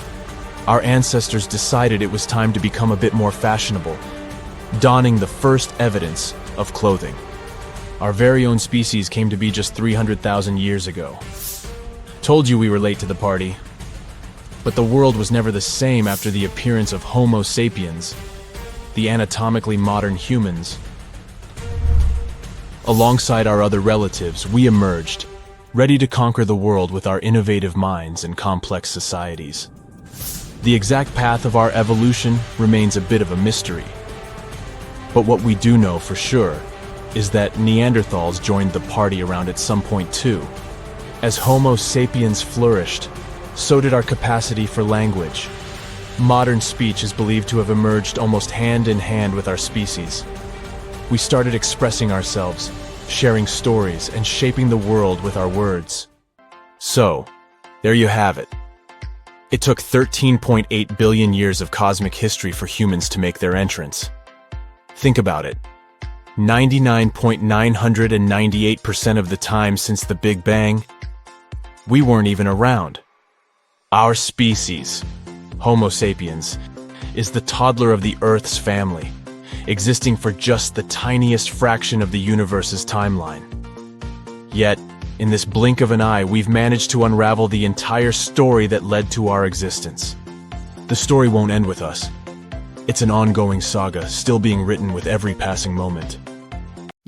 our ancestors decided it was time to become a bit more fashionable, donning the first evidence of clothing. Our very own species came to be just 300,000 years ago. Told you we were late to the party. But the world was never the same after the appearance of Homo sapiens, the anatomically modern humans. Alongside our other relatives, we emerged, ready to conquer the world with our innovative minds and complex societies. The exact path of our evolution remains a bit of a mystery. But what we do know for sure is that Neanderthals joined the party around at some point too. As Homo sapiens flourished, so did our capacity for language. Modern speech is believed to have emerged almost hand in hand with our species. We started expressing ourselves, sharing stories, and shaping the world with our words. So, there you have it. It took 13.8 billion years of cosmic history for humans to make their entrance. Think about it. 99.998% of the time since the Big Bang, we weren't even around. Our species, Homo sapiens, is the toddler of the Earth's family, existing for just the tiniest fraction of the universe's timeline. Yet, in this blink of an eye, we've managed to unravel the entire story that led to our existence. The story won't end with us. It's an ongoing saga, still being written with every passing moment.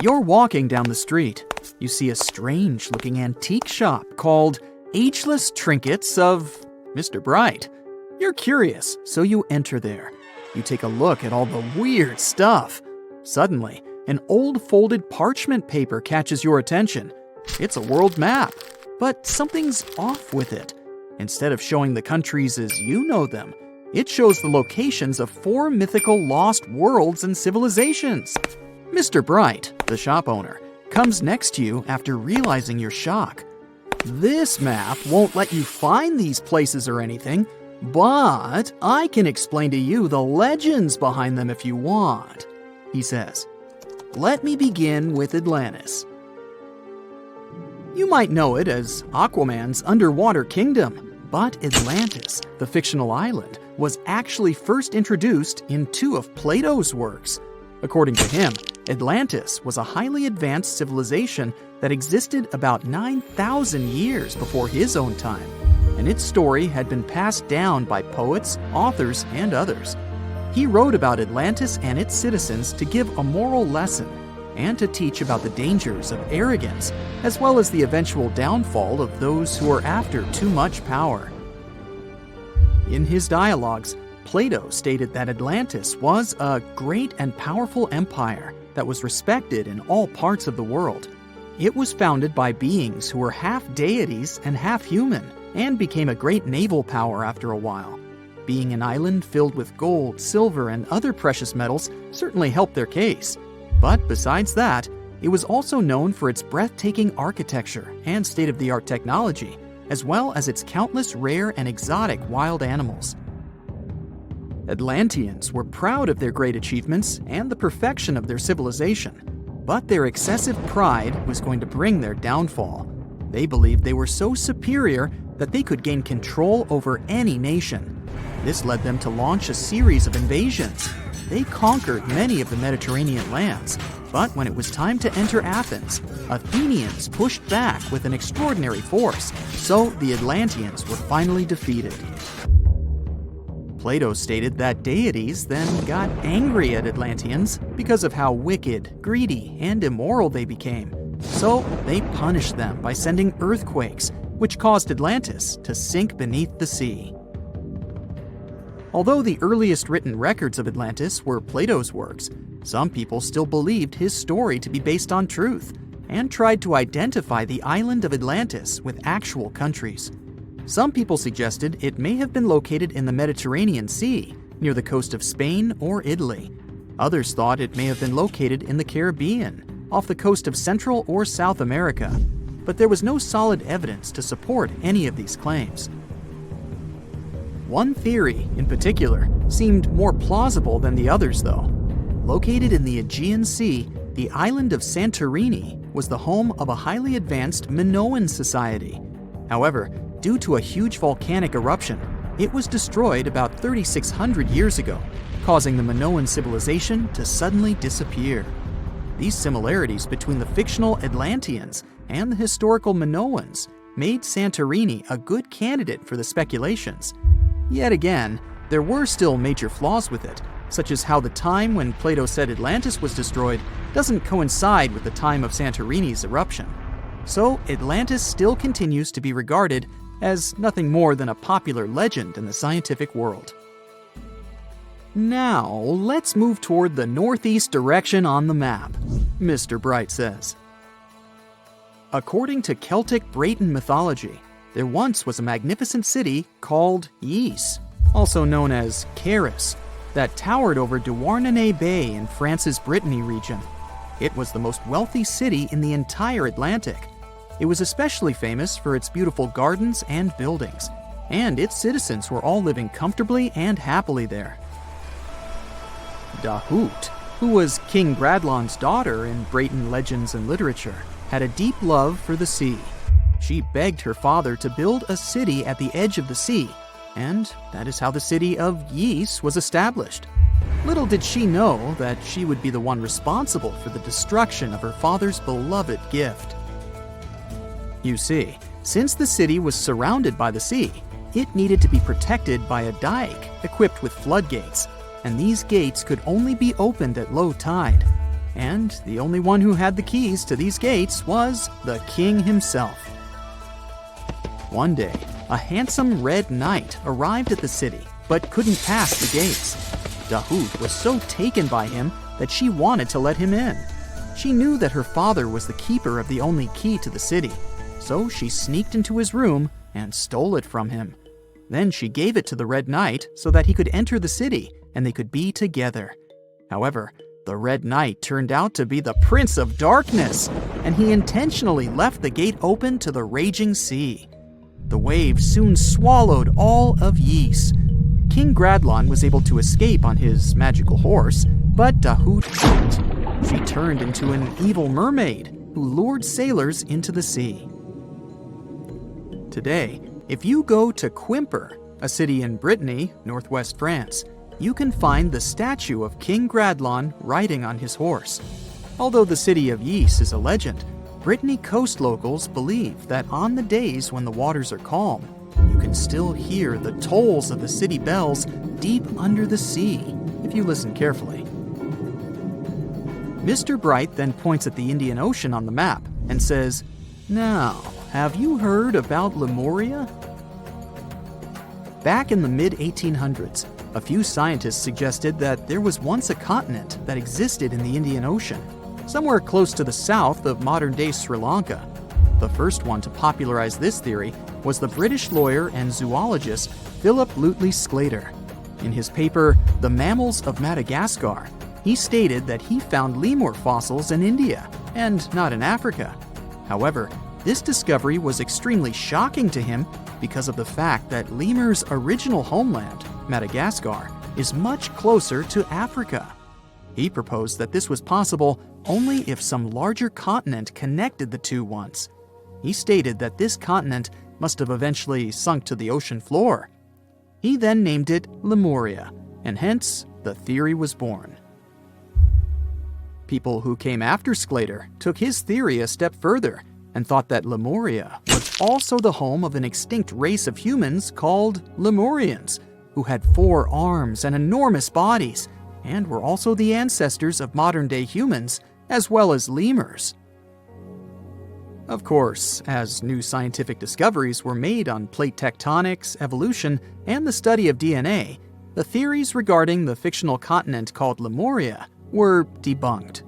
You're walking down the street. You see a strange-looking antique shop called Ageless Trinkets of Mr. Bright. You're curious, so you enter there. You take a look at all the weird stuff. Suddenly, an old folded parchment paper catches your attention. It's a world map, but something's off with it. Instead of showing the countries as you know them, it shows the locations of 4 mythical lost worlds and civilizations. Mr. Bright, the shop owner, comes next to you after realizing your shock. This map won't let you find these places or anything, but I can explain to you the legends behind them if you want, he says. Let me begin with Atlantis. You might know it as Aquaman's underwater kingdom, but Atlantis, the fictional island, was actually first introduced in 2 of Plato's works. According to him, Atlantis was a highly advanced civilization that existed about 9,000 years before his own time, and its story had been passed down by poets, authors, and others. He wrote about Atlantis and its citizens to give a moral lesson and to teach about the dangers of arrogance, as well as the eventual downfall of those who are after too much power. In his dialogues, Plato stated that Atlantis was a great and powerful empire that was respected in all parts of the world. It was founded by beings who were half deities and half human, and became a great naval power after a while. Being an island filled with gold, silver, and other precious metals certainly helped their case. But besides that, it was also known for its breathtaking architecture and state-of-the-art technology, as well as its countless rare and exotic wild animals. Atlanteans were proud of their great achievements and the perfection of their civilization, but their excessive pride was going to bring their downfall. They believed they were so superior that they could gain control over any nation. This led them to launch a series of invasions. They conquered many of the Mediterranean lands, but when it was time to enter Athens, Athenians pushed back with an extraordinary force, so the Atlanteans were finally defeated. Plato stated that deities then got angry at Atlanteans because of how wicked, greedy, and immoral they became. So they punished them by sending earthquakes, which caused Atlantis to sink beneath the sea. Although the earliest written records of Atlantis were Plato's works, some people still believed his story to be based on truth and tried to identify the island of Atlantis with actual countries. Some people suggested it may have been located in the Mediterranean Sea, near the coast of Spain or Italy. Others thought it may have been located in the Caribbean, off the coast of Central or South America, but there was no solid evidence to support any of these claims. One theory, in particular, seemed more plausible than the others, though. Located in the Aegean Sea, the island of Santorini was the home of a highly advanced Minoan society. However, due to a huge volcanic eruption, it was destroyed about 3,600 years ago, causing the Minoan civilization to suddenly disappear. These similarities between the fictional Atlanteans and the historical Minoans made Santorini a good candidate for the speculations. Yet again, there were still major flaws with it, such as how the time when Plato said Atlantis was destroyed doesn't coincide with the time of Santorini's eruption. So Atlantis still continues to be regarded as nothing more than a popular legend in the scientific world. Now, let's move toward the northeast direction on the map, Mr. Bright says. According to Celtic Breton mythology, there once was a magnificent city called Ys, also known as Caris, that towered over Douarnenez Bay in France's Brittany region. It was the most wealthy city in the entire Atlantic. It was especially famous for its beautiful gardens and buildings, and its citizens were all living comfortably and happily there. Dahut, who was King Bradlon's daughter in Breton legends and literature, had a deep love for the sea. She begged her father to build a city at the edge of the sea, and that is how the city of Ys was established. Little did she know that she would be the one responsible for the destruction of her father's beloved gift. You see, since the city was surrounded by the sea, it needed to be protected by a dike equipped with floodgates, and these gates could only be opened at low tide. And the only one who had the keys to these gates was the king himself. One day, a handsome red knight arrived at the city, but couldn't pass the gates. Dahut was so taken by him that she wanted to let him in. She knew that her father was the keeper of the only key to the city, so she sneaked into his room and stole it from him. Then she gave it to the Red Knight so that he could enter the city and they could be together. However, the Red Knight turned out to be the Prince of Darkness, and he intentionally left the gate open to the raging sea. The waves soon swallowed all of Ys. King Gradlon was able to escape on his magical horse, but Dahut couldn't. She turned into an evil mermaid who lured sailors into the sea. Today, if you go to Quimper, a city in Brittany, northwest France, you can find the statue of King Gradlon riding on his horse. Although the city of Ys is a legend, Brittany coast locals believe that on the days when the waters are calm, you can still hear the tolls of the city bells deep under the sea, if you listen carefully. Mr. Bright then points at the Indian Ocean on the map and says, "Now, have you heard about Lemuria?" Back in the mid-1800s, a few scientists suggested that there was once a continent that existed in the Indian Ocean, somewhere close to the south of modern-day Sri Lanka. The first one to popularize this theory was the British lawyer and zoologist Philip Lutley Sclater. In his paper, The Mammals of Madagascar, he stated that he found lemur fossils in India, and not in Africa. However, this discovery was extremely shocking to him because of the fact that lemurs' original homeland, Madagascar, is much closer to Africa. He proposed that this was possible only if some larger continent connected the two once. He stated that this continent must have eventually sunk to the ocean floor. He then named it Lemuria, and hence the theory was born. People who came after Sclater took his theory a step further and thought that Lemuria was also the home of an extinct race of humans called Lemurians, who had 4 arms and enormous bodies, and were also the ancestors of modern-day humans, as well as lemurs. Of course, as new scientific discoveries were made on plate tectonics, evolution, and the study of DNA, the theories regarding the fictional continent called Lemuria were debunked.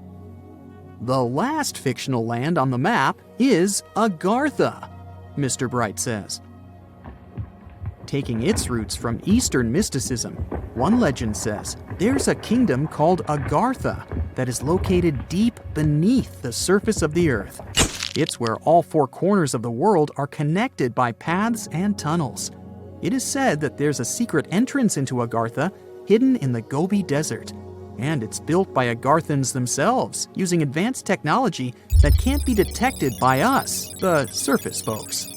The last fictional land on the map is Agartha, Mr. Bright says. Taking its roots from Eastern mysticism, one legend says there's a kingdom called Agartha that is located deep beneath the surface of the earth. It's where all 4 corners of the world are connected by paths and tunnels. It is said that there's a secret entrance into Agartha hidden in the Gobi Desert, and it's built by Agarthans themselves using advanced technology that can't be detected by us, the surface folks.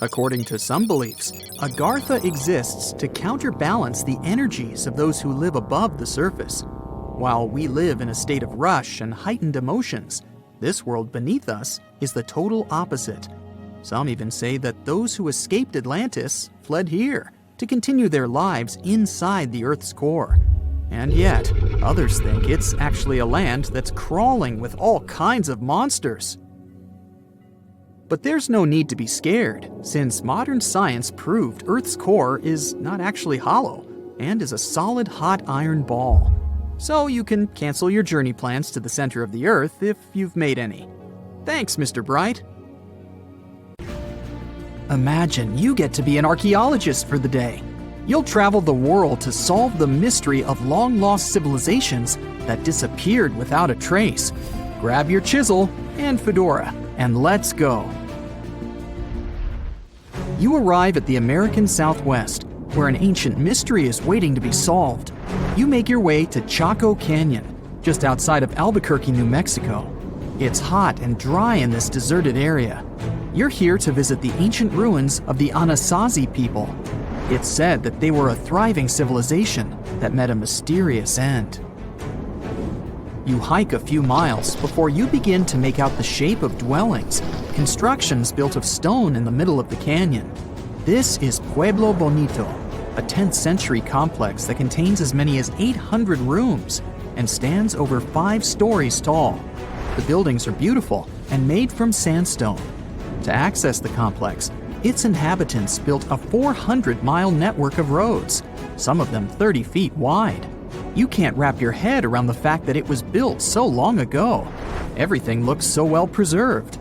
According to some beliefs, Agartha exists to counterbalance the energies of those who live above the surface. While we live in a state of rush and heightened emotions, this world beneath us is the total opposite. Some even say that those who escaped Atlantis fled here to continue their lives inside the Earth's core. And yet, others think it's actually a land that's crawling with all kinds of monsters. But there's no need to be scared, since modern science proved Earth's core is not actually hollow and is a solid hot iron ball. So you can cancel your journey plans to the center of the Earth if you've made any. Thanks, Mr. Bright. Imagine you get to be an archaeologist for the day. You'll travel the world to solve the mystery of long-lost civilizations that disappeared without a trace. Grab your chisel and fedora, and let's go. You arrive at the American Southwest, where an ancient mystery is waiting to be solved. You make your way to Chaco Canyon, just outside of Albuquerque, New Mexico. It's hot and dry in this deserted area. You're here to visit the ancient ruins of the Anasazi people. It's said that they were a thriving civilization that met a mysterious end. You hike a few miles before you begin to make out the shape of dwellings, constructions built of stone in the middle of the canyon. This is Pueblo Bonito, a 10th century complex that contains as many as 800 rooms and stands over 5 stories tall. The buildings are beautiful and made from sandstone. To access the complex, its inhabitants built a 400-mile network of roads, some of them 30 feet wide. You can't wrap your head around the fact that it was built so long ago. Everything looks so well preserved.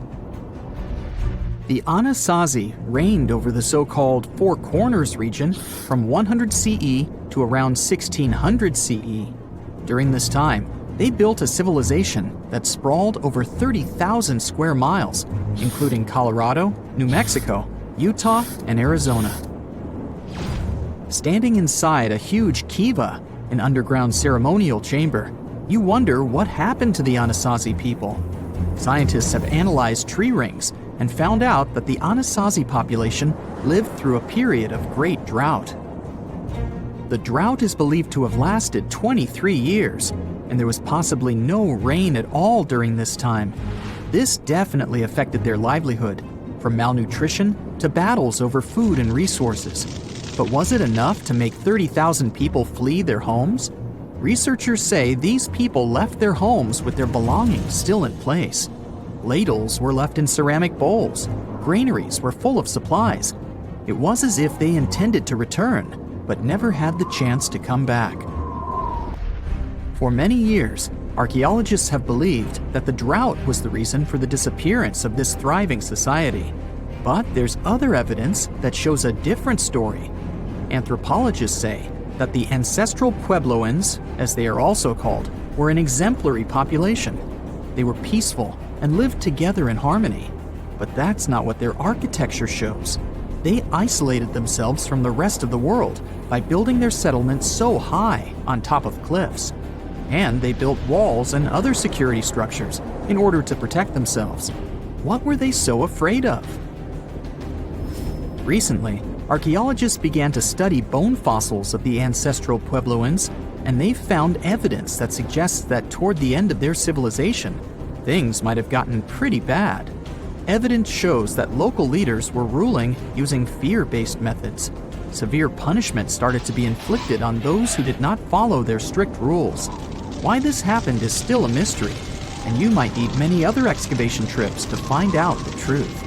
The Anasazi reigned over the so-called Four Corners region from 100 CE to around 1600 CE. During this time, they built a civilization that sprawled over 30,000 square miles, including Colorado, New Mexico, Utah, and Arizona. Standing inside a huge kiva, an underground ceremonial chamber, you wonder what happened to the Anasazi people. Scientists have analyzed tree rings and found out that the Anasazi population lived through a period of great drought. The drought is believed to have lasted 23 years, and there was possibly no rain at all during this time. This definitely affected their livelihood, from malnutrition to battles over food and resources. But was it enough to make 30,000 people flee their homes? Researchers say these people left their homes with their belongings still in place. Ladles were left in ceramic bowls. Granaries were full of supplies. It was as if they intended to return, but never had the chance to come back. For many years, archaeologists have believed that the drought was the reason for the disappearance of this thriving society. But there's other evidence that shows a different story. Anthropologists say that the ancestral Puebloans, as they are also called, were an exemplary population. They were peaceful and lived together in harmony. But that's not what their architecture shows. they isolated themselves from the rest of the world by building their settlements so high on top of cliffs. And they built walls and other security structures in order to protect themselves. What were they so afraid of? Recently, archaeologists began to study bone fossils of the ancestral Puebloans, and they found evidence that suggests that toward the end of their civilization, things might have gotten pretty bad. Evidence shows that local leaders were ruling using fear-based methods. Severe punishment started to be inflicted on those who did not follow their strict rules. Why this happened is still a mystery, and you might need many other excavation trips to find out the truth.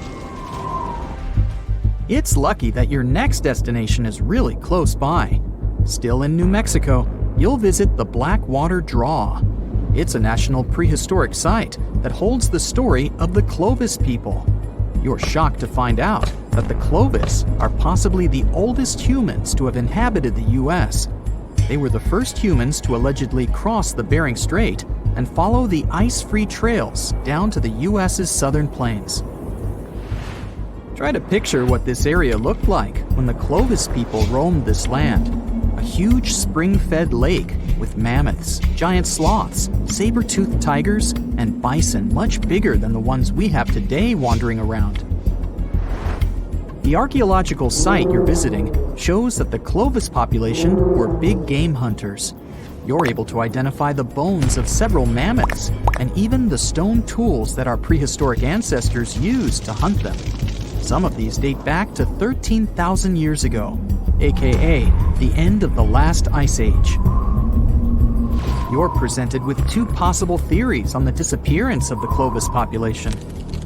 It's lucky that your next destination is really close by. Still in New Mexico, you'll visit the Blackwater Draw. It's a national prehistoric site that holds the story of the Clovis people. You're shocked to find out that the Clovis are possibly the oldest humans to have inhabited the U.S. They were the first humans to allegedly cross the Bering Strait and follow the ice-free trails down to the U.S.'s southern plains. Try to picture what this area looked like when the Clovis people roamed this land. A huge spring-fed lake with mammoths, giant sloths, saber-toothed tigers, and bison much bigger than the ones we have today wandering around. The archaeological site you're visiting shows that the Clovis population were big game hunters. You're able to identify the bones of several mammoths and even the stone tools that our prehistoric ancestors used to hunt them. Some of these date back to 13,000 years ago, aka the end of the last ice age. You're presented with two possible theories on the disappearance of the Clovis population.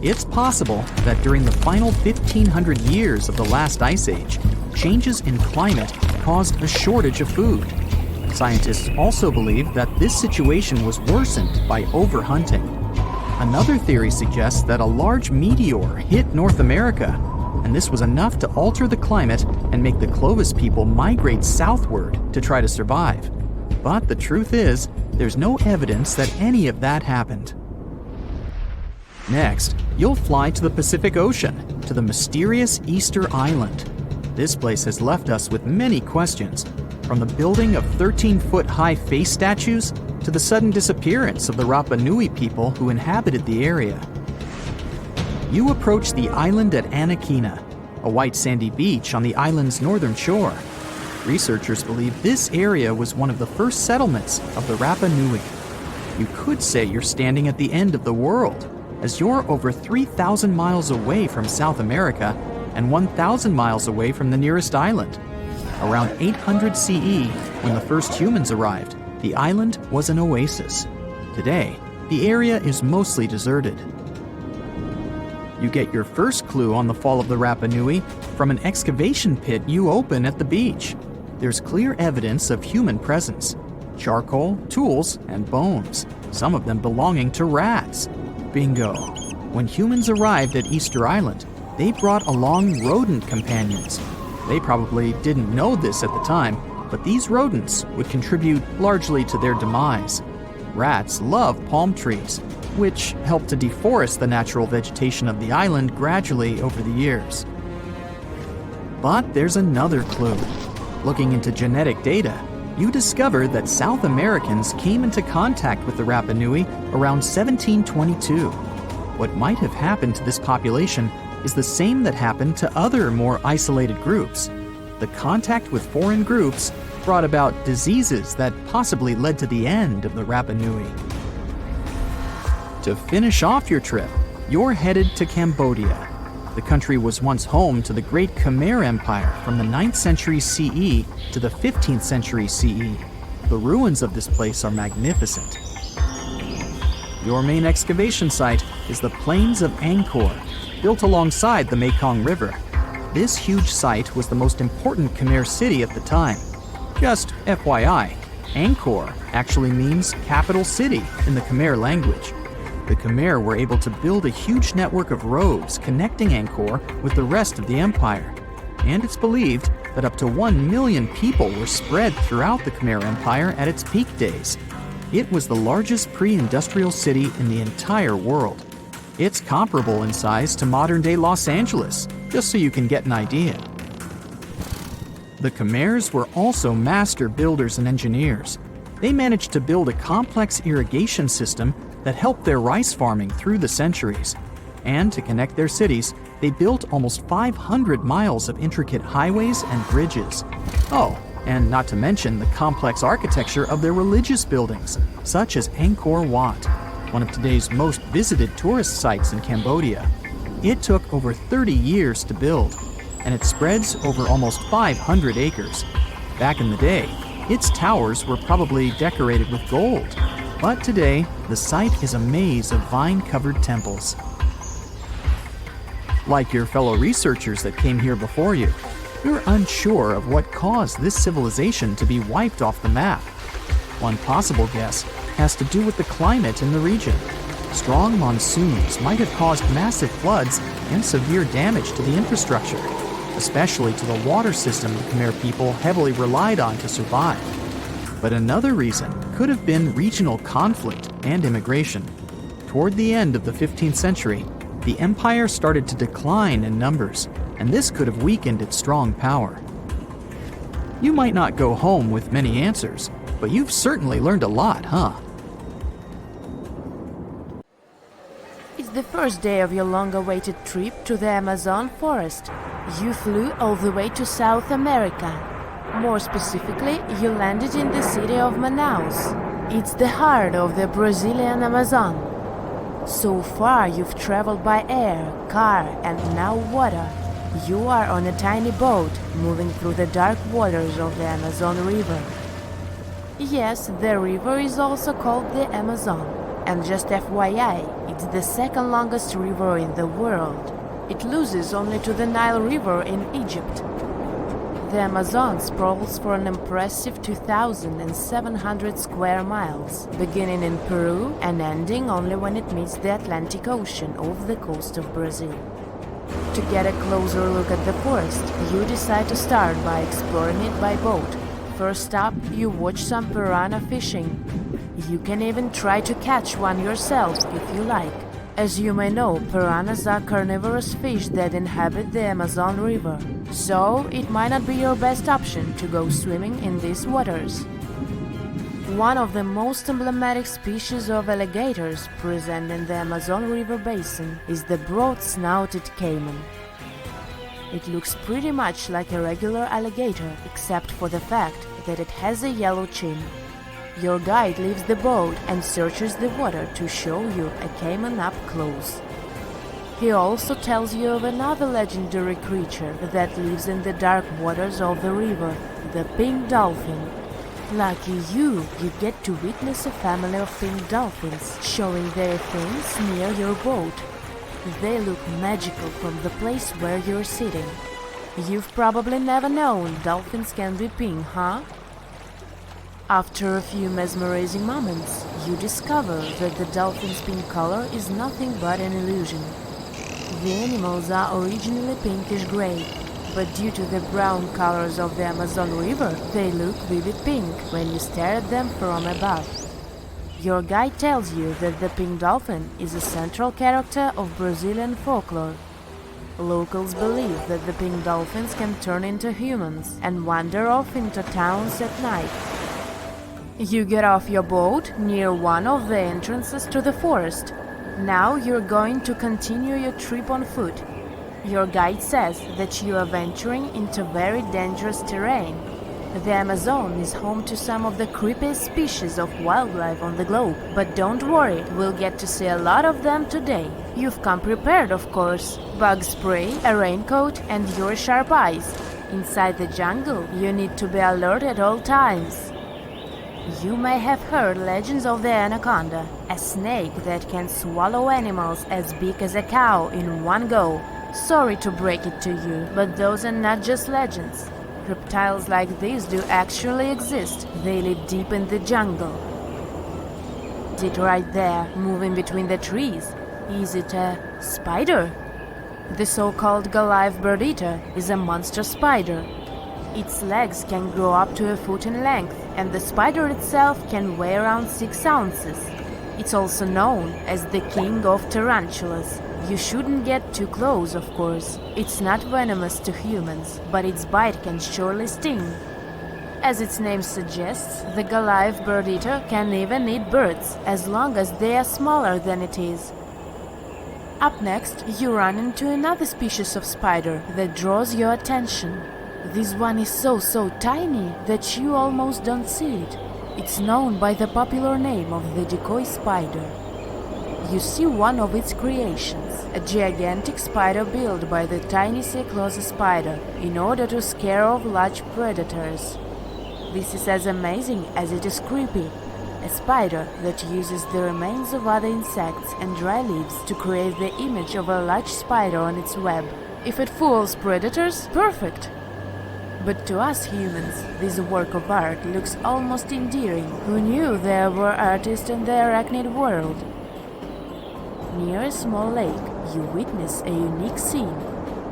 It's possible that during the final 1,500 years of the last ice age, changes in climate caused a shortage of food. Scientists also believe that this situation was worsened by overhunting. Another theory suggests that a large meteor hit North America, and this was enough to alter the climate and make the Clovis people migrate southward to try to survive. But the truth is, there's no evidence that any of that happened. Next, you'll fly to the Pacific Ocean, to the mysterious Easter Island. This place has left us with many questions, from the building of 13-foot-high face statues to the sudden disappearance of the Rapanui people who inhabited the area. You approach the island at Anakina, a white sandy beach on the island's northern shore. Researchers believe this area was one of the first settlements of the Rapanui. You could say you're standing at the end of the world, as you're over 3,000 miles away from South America and 1,000 miles away from the nearest island. Around 800 CE, when the first humans arrived, the island was an oasis. Today, the area is mostly deserted. You get your first clue on the fall of the Rapanui from an excavation pit you open at the beach. There's clear evidence of human presence: charcoal, tools, and bones, some of them belonging to rats. Bingo! When humans arrived at Easter Island, they brought along rodent companions. They probably didn't know this at the time, but these rodents would contribute largely to their demise. Rats love palm trees, which helped to deforest the natural vegetation of the island gradually over the years. But there's another clue. Looking into genetic data, you discover that South Americans came into contact with the Rapanui around 1722. What might have happened to this population is the same that happened to other more isolated groups. The contact with foreign groups brought about diseases that possibly led to the end of the Rapanui. To finish off your trip, you're headed to Cambodia. The country was once home to the great Khmer Empire from the 9th century CE to the 15th century CE. The ruins of this place are magnificent. Your main excavation site is the Plains of Angkor, built alongside the Mekong River. This huge site was the most important Khmer city at the time. Just FYI, Angkor actually means capital city in the Khmer language. The Khmer were able to build a huge network of roads connecting Angkor with the rest of the empire. And it's believed that up to 1 million people were spread throughout the Khmer Empire at its peak days. It was the largest pre-industrial city in the entire world. It's comparable in size to modern-day Los Angeles, just so you can get an idea. The Khmers were also master builders and engineers. They managed to build a complex irrigation system that helped their rice farming through the centuries. And to connect their cities, they built almost 500 miles of intricate highways and bridges. Oh, and not to mention the complex architecture of their religious buildings, such as Angkor Wat, one of today's most visited tourist sites in Cambodia. It took over 30 years to build, and it spreads over almost 500 acres. Back in the day, its towers were probably decorated with gold, but today, the site is a maze of vine-covered temples. Like your fellow researchers that came here before you, you're unsure of what caused this civilization to be wiped off the map. One possible guess has to do with the climate in the region. Strong monsoons might have caused massive floods and severe damage to the infrastructure, especially to the water system the Khmer people heavily relied on to survive. But another reason could have been regional conflict and immigration. Toward the end of the 15th century, the empire started to decline in numbers, and this could have weakened its strong power. You might not go home with many answers, but you've certainly learned a lot, huh? It's the first day of your long-awaited trip to the Amazon forest. You flew all the way to South America. More specifically, you landed in the city of Manaus. It's the heart of the Brazilian Amazon. So far, you've traveled by air, car, and now water. You are on a tiny boat, moving through the dark waters of the Amazon River. Yes, the river is also called the Amazon. And just FYI, it's the second longest river in the world. It loses only to the Nile River in Egypt. The Amazon sprawls for an impressive 2,700 square miles, beginning in Peru and ending only when it meets the Atlantic Ocean off the coast of Brazil. To get a closer look at the forest, you decide to start by exploring it by boat. First up, you watch some piranha fishing. You can even try to catch one yourself if you like. As you may know, piranhas are carnivorous fish that inhabit the Amazon River, so it might not be your best option to go swimming in these waters. One of the most emblematic species of alligators present in the Amazon River basin is the broad-snouted caiman. It looks pretty much like a regular alligator, except for the fact that it has a yellow chin. Your guide leaves the boat and searches the water to show you a caiman up close. He also tells you of another legendary creature that lives in the dark waters of the river, the pink dolphin. Lucky you get to witness a family of pink dolphins showing their fins near your boat. They look magical from the place where you're sitting. You've probably never known dolphins can be pink, huh? After a few mesmerizing moments, you discover that the dolphin's pink color is nothing but an illusion. The animals are originally pinkish-gray, but due to the brown colors of the Amazon River, they look vivid pink when you stare at them from above. Your guide tells you that the pink dolphin is a central character of Brazilian folklore. Locals believe that the pink dolphins can turn into humans and wander off into towns at night. You get off your boat near one of the entrances to the forest. Now you're going to continue your trip on foot. Your guide says that you are venturing into very dangerous terrain. The Amazon is home to some of the creepiest species of wildlife on the globe, but don't worry, we'll get to see a lot of them today. You've come prepared, of course. Bug spray, a raincoat, and your sharp eyes. Inside the jungle, you need to be alert at all times. You may have heard legends of the anaconda, a snake that can swallow animals as big as a cow in one go. Sorry to break it to you, but those are not just legends. Reptiles like these do actually exist. They live deep in the jungle. Is it right there, moving between the trees? Is it a spider? The so-called Goliath bird-eater is a monster spider. Its legs can grow up to a foot in length, and the spider itself can weigh around 6 ounces. It's also known as the king of tarantulas. You shouldn't get too close, of course. It's not venomous to humans, but its bite can surely sting. As its name suggests, the Goliath bird-eater can even eat birds, as long as they are smaller than it is. Up next, you run into another species of spider that draws your attention. This one is so tiny that you almost don't see it. It's known by the popular name of the decoy spider. You see one of its creations, a gigantic spider built by the tiny Cyclosa spider in order to scare off large predators. This is as amazing as it is creepy. A spider that uses the remains of other insects and dry leaves to create the image of a large spider on its web. If it fools predators, perfect! But to us humans, this work of art looks almost endearing. Who knew there were artists in the arachnid world? Near a small lake, you witness a unique scene.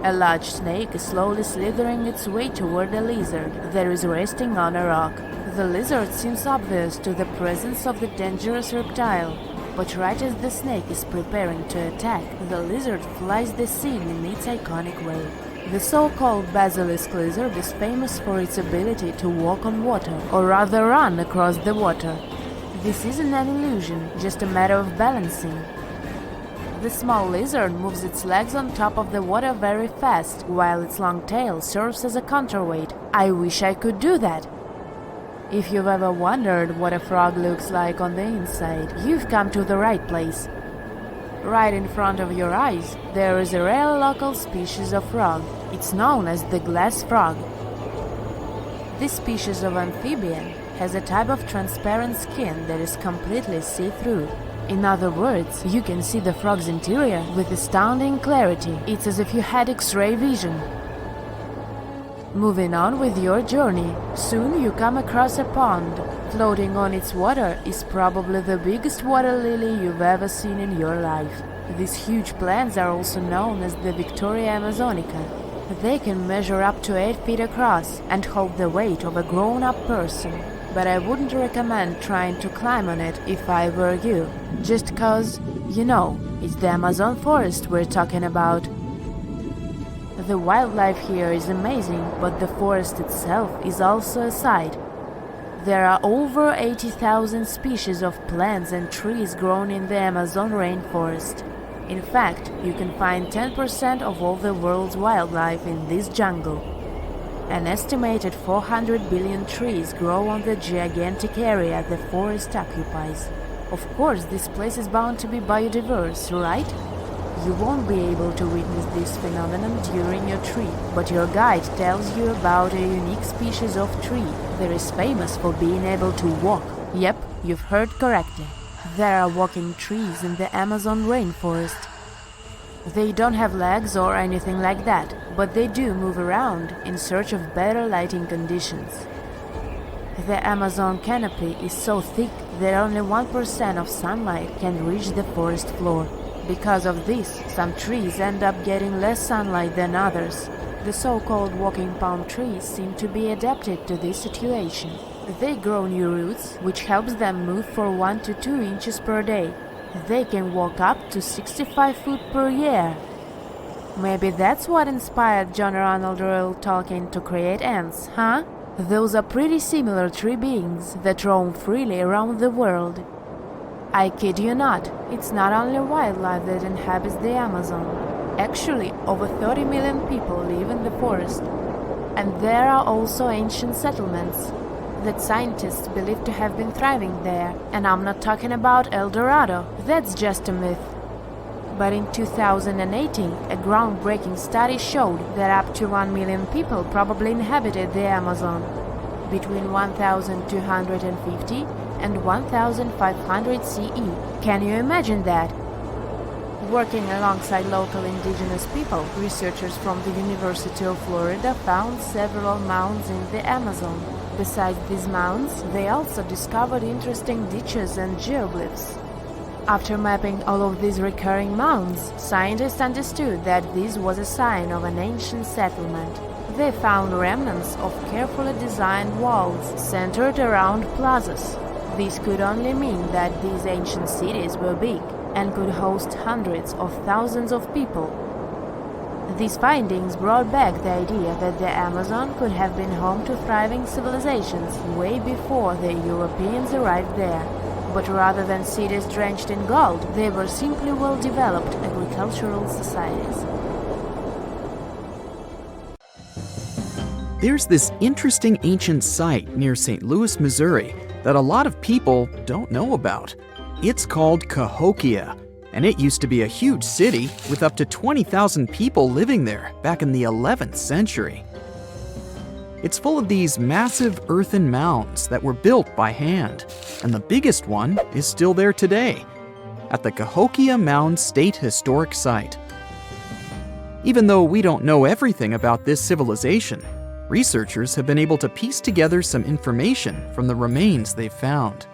A large snake is slowly slithering its way toward a lizard that is resting on a rock. The lizard seems obvious to the presence of the dangerous reptile, but right as the snake is preparing to attack, the lizard flies the scene in its iconic way. The so-called basilisk lizard is famous for its ability to walk on water, or rather run across the water. This isn't an illusion, just a matter of balancing. The small lizard moves its legs on top of the water very fast, while its long tail serves as a counterweight. I wish I could do that. If you've ever wondered what a frog looks like on the inside, you've come to the right place. Right in front of your eyes, there is a rare local species of frog. It's known as the glass frog. This species of amphibian has a type of transparent skin that is completely see-through. In other words, you can see the frog's interior with astounding clarity. It's as if you had X-ray vision. Moving on with your journey, soon you come across a pond. Floating on its water is probably the biggest water lily you've ever seen in your life. These huge plants are also known as the Victoria Amazonica. They can measure up to 8 feet across and hold the weight of a grown-up person. But I wouldn't recommend trying to climb on it if I were you, just cause, you know, it's the Amazon forest we're talking about. The wildlife here is amazing, but the forest itself is also a sight. There are over 80,000 species of plants and trees grown in the Amazon rainforest. In fact, you can find 10% of all the world's wildlife in this jungle. An estimated 400 billion trees grow on the gigantic area the forest occupies. Of course, this place is bound to be biodiverse, right? You won't be able to witness this phenomenon during your trip, but your guide tells you about a unique species of tree that is famous for being able to walk. Yep, you've heard correctly. There are walking trees in the Amazon rainforest. They don't have legs or anything like that, but they do move around in search of better lighting conditions. The Amazon canopy is so thick that only 1% of sunlight can reach the forest floor. Because of this, some trees end up getting less sunlight than others. The so-called walking palm trees seem to be adapted to this situation. They grow new roots, which helps them move for 1 to 2 inches per day. They can walk up to 65 feet per year. Maybe that's what inspired John Ronald Reuel Tolkien to create ants, huh? Those are pretty similar tree beings that roam freely around the world. I kid you not, it's not only wildlife that inhabits the Amazon. Actually, over 30 million people live in the forest. And there are also ancient settlements that scientists believe to have been thriving there. And I'm not talking about El Dorado, that's just a myth. But in 2018, a groundbreaking study showed that up to 1 million people probably inhabited the Amazon, between 1250 and 1500 CE. Can you imagine that? Working alongside local indigenous people, researchers from the University of Florida found several mounds in the Amazon. Besides these mounds, they also discovered interesting ditches and geoglyphs. After mapping all of these recurring mounds, scientists understood that this was a sign of an ancient settlement. They found remnants of carefully designed walls centered around plazas. This could only mean that these ancient cities were big. and could host hundreds of thousands of people. These findings brought back the idea that the Amazon could have been home to thriving civilizations way before the Europeans arrived there. But rather than cities drenched in gold, they were simply well-developed agricultural societies. There's this interesting ancient site near St. Louis, Missouri, that a lot of people don't know about. It's called Cahokia, and it used to be a huge city with up to 20,000 people living there back in the 11th century. It's full of these massive earthen mounds that were built by hand, and the biggest one is still there today, at the Cahokia Mound State Historic Site. Even though we don't know everything about this civilization, researchers have been able to piece together some information from the remains they've found.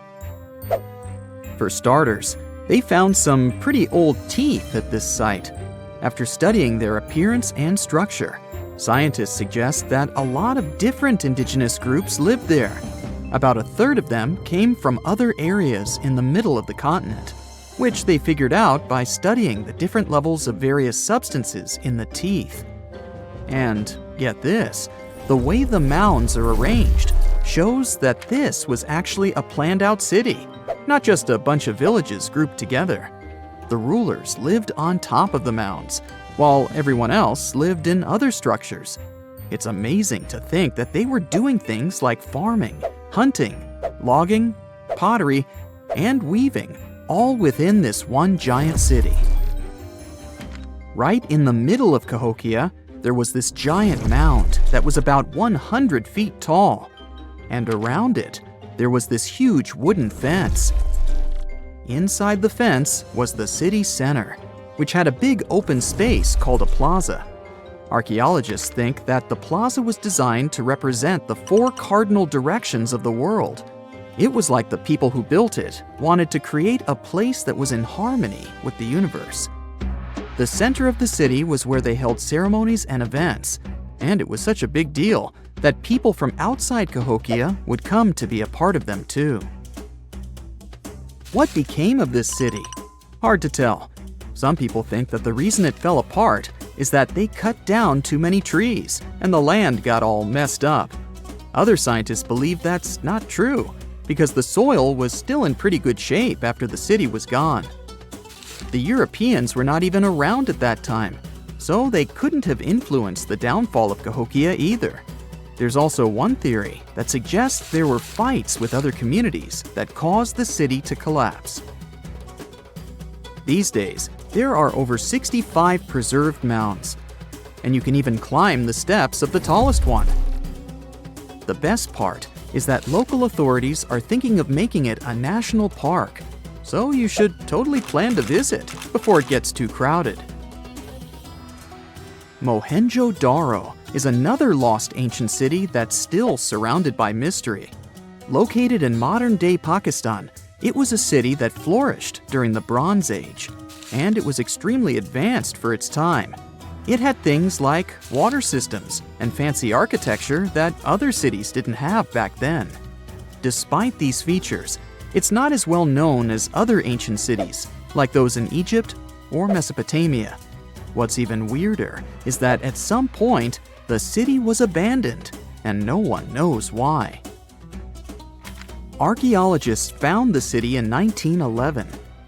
For starters, they found some pretty old teeth at this site. After studying their appearance and structure, scientists suggest that a lot of different indigenous groups lived there. About a third of them came from other areas in the middle of the continent, which they figured out by studying the different levels of various substances in the teeth. And get this, the way the mounds are arranged shows that this was actually a planned-out city, not just a bunch of villages grouped together. The rulers lived on top of the mounds, while everyone else lived in other structures. It's amazing to think that they were doing things like farming, hunting, logging, pottery, and weaving, all within this one giant city. Right in the middle of Cahokia, there was this giant mound that was about 100 feet tall, and around it, there was this huge wooden fence. Inside the fence was the city center, which had a big open space called a plaza. Archaeologists think that the plaza was designed to represent the 4 cardinal directions of the world. It was like the people who built it wanted to create a place that was in harmony with the universe. The center of the city was where they held ceremonies and events, and it was such a big deal that people from outside Cahokia would come to be a part of them too. What became of this city? Hard to tell. Some people think that the reason it fell apart is that they cut down too many trees and the land got all messed up. Other scientists believe that's not true, because the soil was still in pretty good shape after the city was gone. The Europeans were not even around at that time, so they couldn't have influenced the downfall of Cahokia either. There's also one theory that suggests there were fights with other communities that caused the city to collapse. These days, there are over 65 preserved mounds, and you can even climb the steps of the tallest one. The best part is that local authorities are thinking of making it a national park, so you should totally plan to visit before it gets too crowded. Mohenjo Daro is another lost ancient city that's still surrounded by mystery. Located in modern-day Pakistan, it was a city that flourished during the Bronze Age, and it was extremely advanced for its time. It had things like water systems and fancy architecture that other cities didn't have back then. Despite these features, it's not as well known as other ancient cities, like those in Egypt or Mesopotamia. What's even weirder is that at some point, the city was abandoned, and no one knows why. Archaeologists found the city in 1911,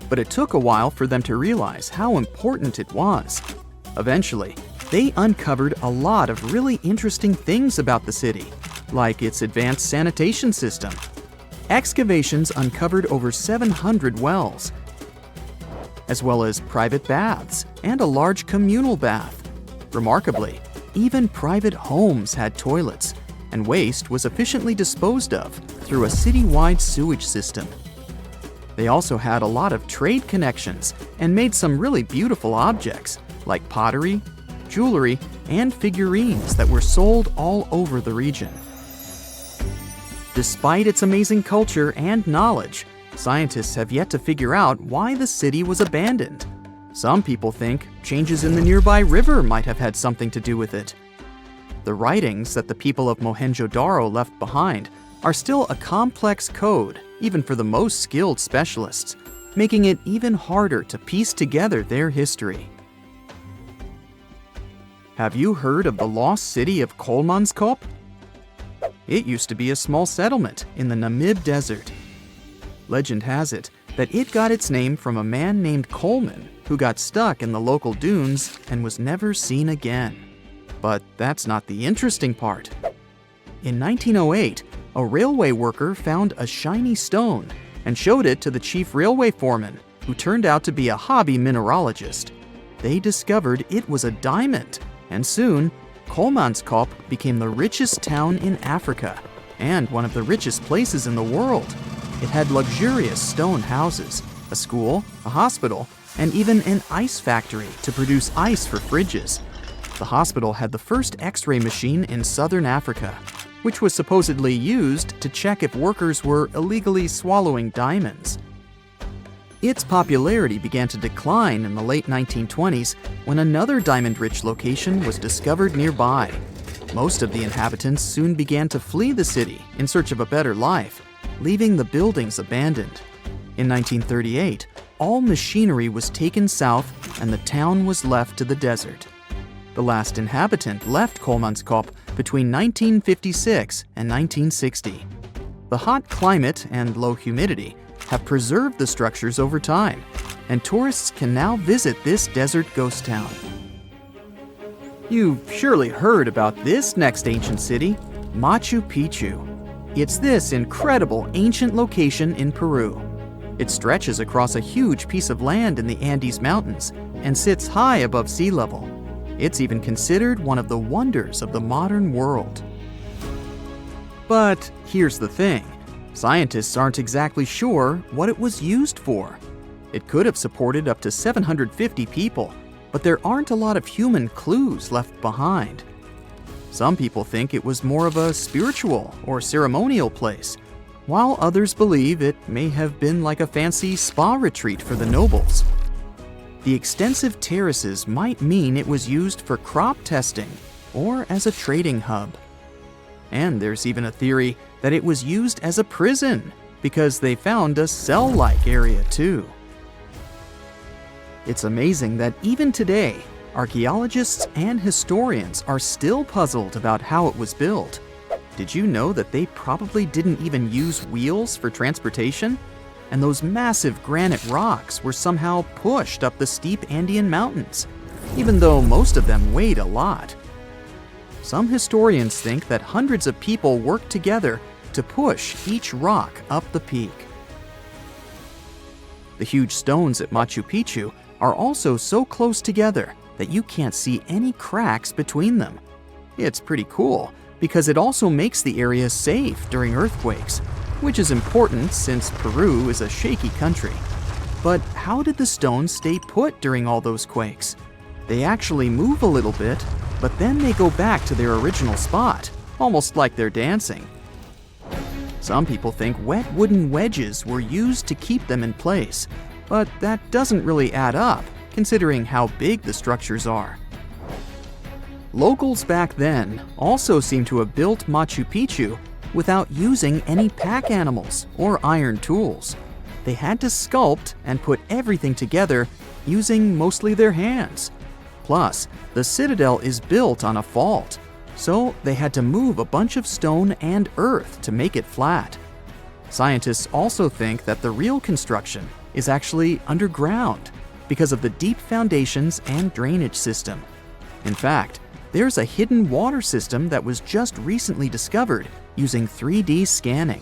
but it took a while for them to realize how important it was. Eventually, they uncovered a lot of really interesting things about the city, like its advanced sanitation system. Excavations uncovered over 700 wells, as well as private baths and a large communal bath. Remarkably, even private homes had toilets, and waste was efficiently disposed of through a citywide sewage system. They also had a lot of trade connections and made some really beautiful objects, like pottery, jewelry, and figurines that were sold all over the region. Despite its amazing culture and knowledge, scientists have yet to figure out why the city was abandoned. Some people think changes in the nearby river might have had something to do with it. The writings that the people of Mohenjo-Daro left behind are still a complex code, even for the most skilled specialists. making it even harder to piece together their history. Have you heard of the lost city of Kolmanskop? It used to be a small settlement in the Namib Desert. Legend has it that it got its name from a man named Coleman who got stuck in the local dunes and was never seen again. But that's not the interesting part. In 1908, a railway worker found a shiny stone and showed it to the chief railway foreman, who turned out to be a hobby mineralogist. They discovered it was a diamond, and soon, Kolmanskop became the richest town in Africa and one of the richest places in the world. It had luxurious stone houses, a school, a hospital, and even an ice factory to produce ice for fridges. The hospital had the first X-ray machine in southern Africa, which was supposedly used to check if workers were illegally swallowing diamonds. Its popularity began to decline in the late 1920s when another diamond-rich location was discovered nearby. Most of the inhabitants soon began to flee the city in search of a better life, leaving the buildings abandoned. In 1938, all machinery was taken south and the town was left to the desert. The last inhabitant left Kolmanskop between 1956 and 1960. The hot climate and low humidity have preserved the structures over time, and tourists can now visit this desert ghost town. You've surely heard about this next ancient city, Machu Picchu. It's this incredible ancient location in Peru. It stretches across a huge piece of land in the Andes Mountains and sits high above sea level. It's even considered one of the wonders of the modern world. But here's the thing. Scientists aren't exactly sure what it was used for. It could have supported up to 750 people, but there aren't a lot of human clues left behind. Some people think it was more of a spiritual or ceremonial place, while others believe it may have been like a fancy spa retreat for the nobles. The extensive terraces might mean it was used for crop testing or as a trading hub. And there's even a theory that it was used as a prison because they found a cell-like area too. It's amazing that even today, archaeologists and historians are still puzzled about how it was built. Did you know that they probably didn't even use wheels for transportation? And those massive granite rocks were somehow pushed up the steep Andean mountains, even though most of them weighed a lot. Some historians think that hundreds of people worked together to push each rock up the peak. The huge stones at Machu Picchu are also so close together that you can't see any cracks between them. It's pretty cool because it also makes the area safe during earthquakes, which is important since Peru is a shaky country. But how did the stones stay put during all those quakes? They actually move a little bit, but then they go back to their original spot, almost like they're dancing. Some people think wet wooden wedges were used to keep them in place, but that doesn't really add up, considering how big the structures are. Locals back then also seem to have built Machu Picchu without using any pack animals or iron tools. They had to sculpt and put everything together using mostly their hands. Plus, the citadel is built on a fault, so they had to move a bunch of stone and earth to make it flat. Scientists also think that the real construction is actually underground because of the deep foundations and drainage system. In fact, there's a hidden water system that was just recently discovered using 3D scanning.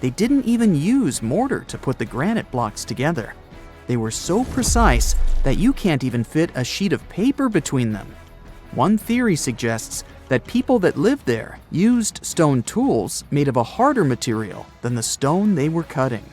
They didn't even use mortar to put the granite blocks together. They were so precise that you can't even fit a sheet of paper between them. One theory suggests that people that lived there used stone tools made of a harder material than the stone they were cutting.